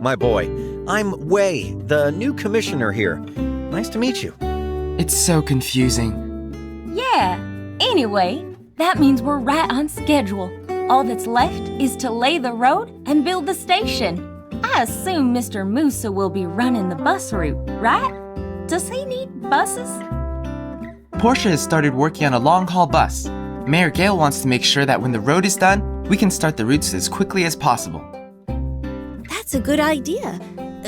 Speaker 16: my boy. I'm Wei, the new commissioner here. Nice to meet you.
Speaker 4: It's so confusing.
Speaker 7: Yeah, anyway, that means we're right on schedule. All that's left is to lay the road and build the station. I assume Mr. Musa will be running the bus route, right? Does he need buses?
Speaker 4: Porsche has started working on a long-haul bus. Mayor Gale wants to make sure that when the road is done, we can start the routes as quickly as possible.
Speaker 21: That's a good idea.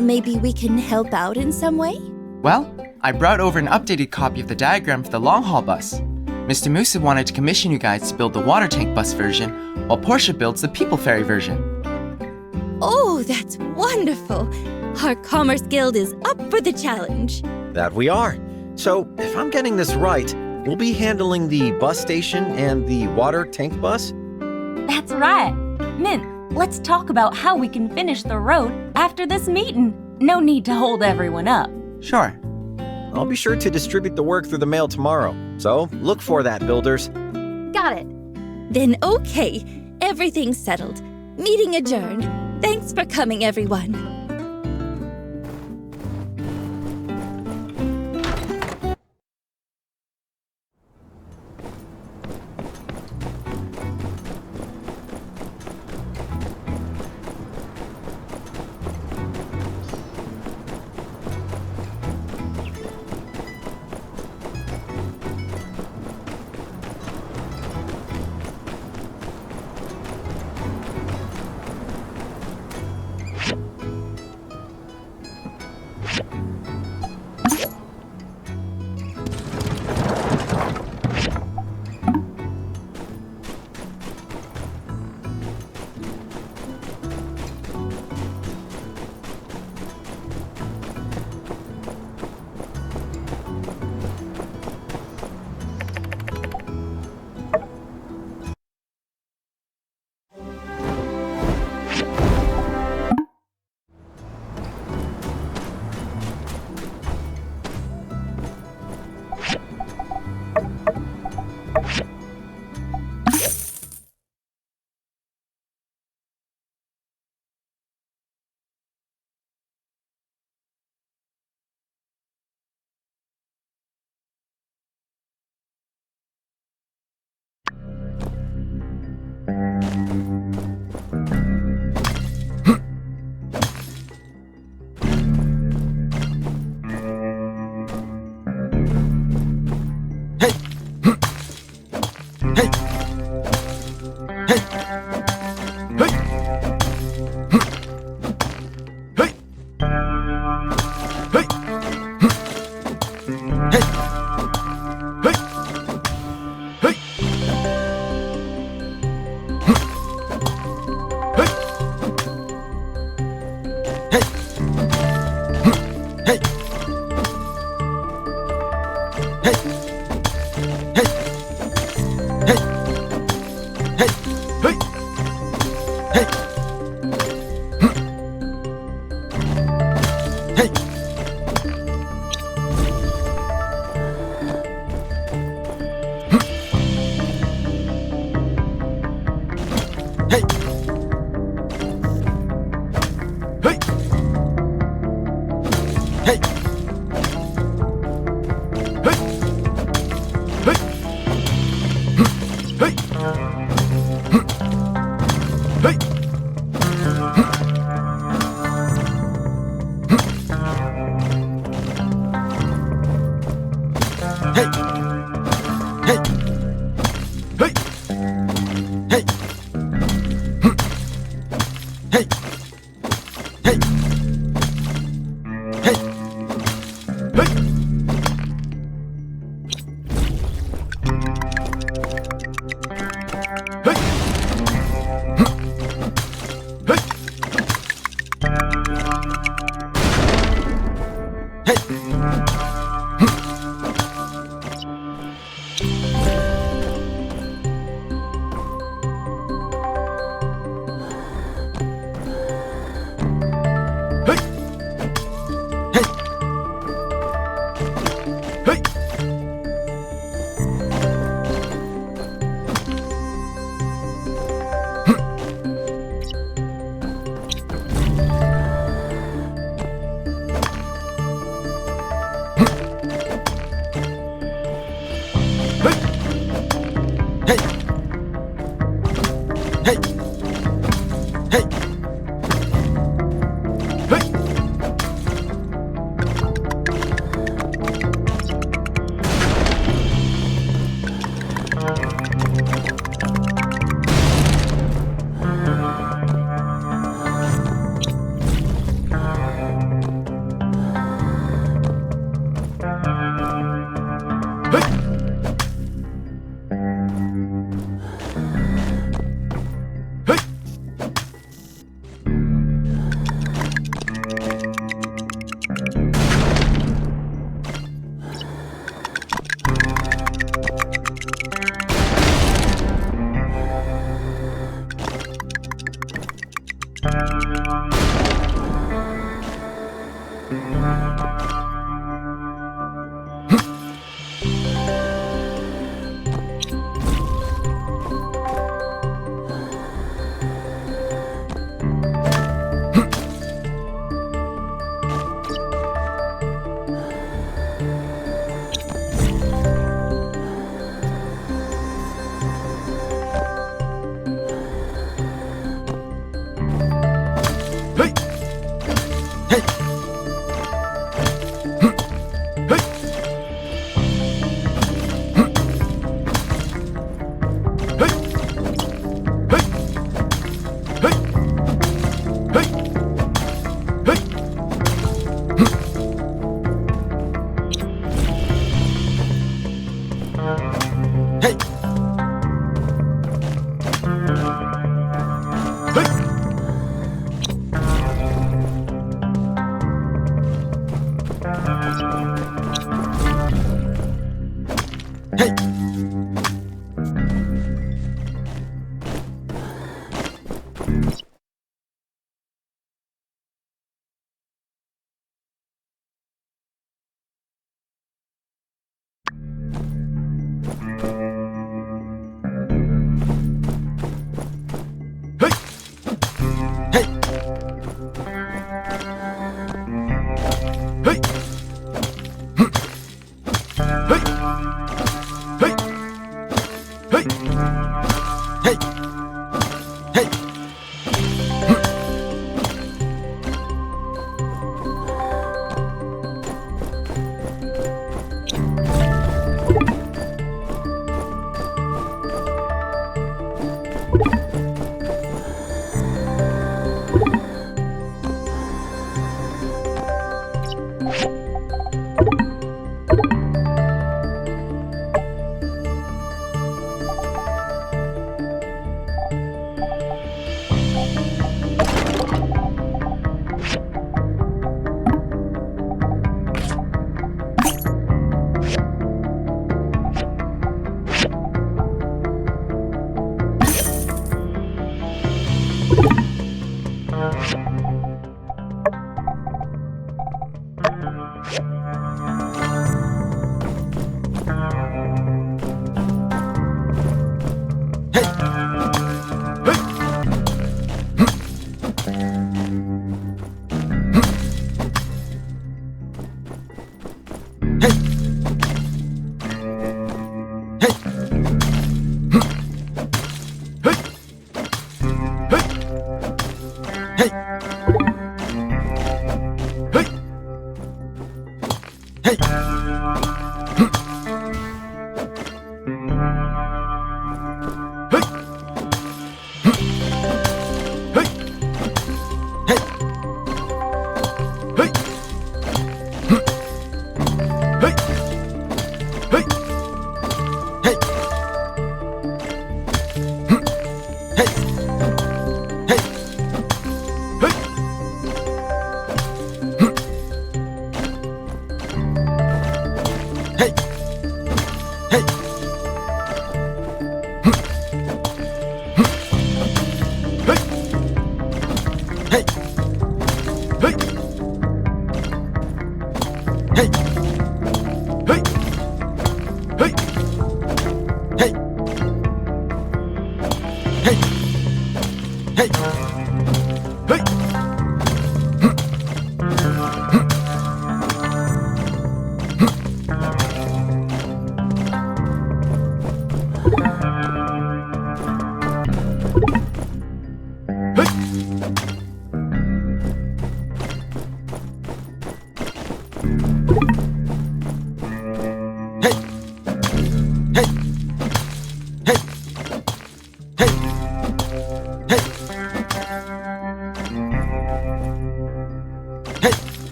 Speaker 21: Maybe we can help out in some way?
Speaker 4: Well, I brought over an updated copy of the diagram for the long-haul bus. Mr. Musa wanted to commission you guys to build the water tank bus version, while Porsche builds the people ferry version.
Speaker 21: Oh, that's wonderful. Our Commerce Guild is up for the challenge.
Speaker 16: That we are. So, if I'm getting this right,
Speaker 22: we'll be handling the bus station and the water tank bus?
Speaker 7: That's right. Mint, let's talk about how we can finish the road after this meeting. No need to hold everyone up.
Speaker 4: Sure.
Speaker 22: I'll be sure to distribute the work through the mail tomorrow, so look for that, builders.
Speaker 21: Got it. Then okay, everything's settled. Meeting adjourned. Thanks for coming, everyone.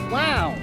Speaker 19: Wow.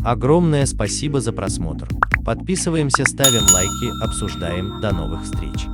Speaker 9: Огромное спасибо за просмотр. Подписываемся, ставим лайки, обсуждаем. До новых встреч.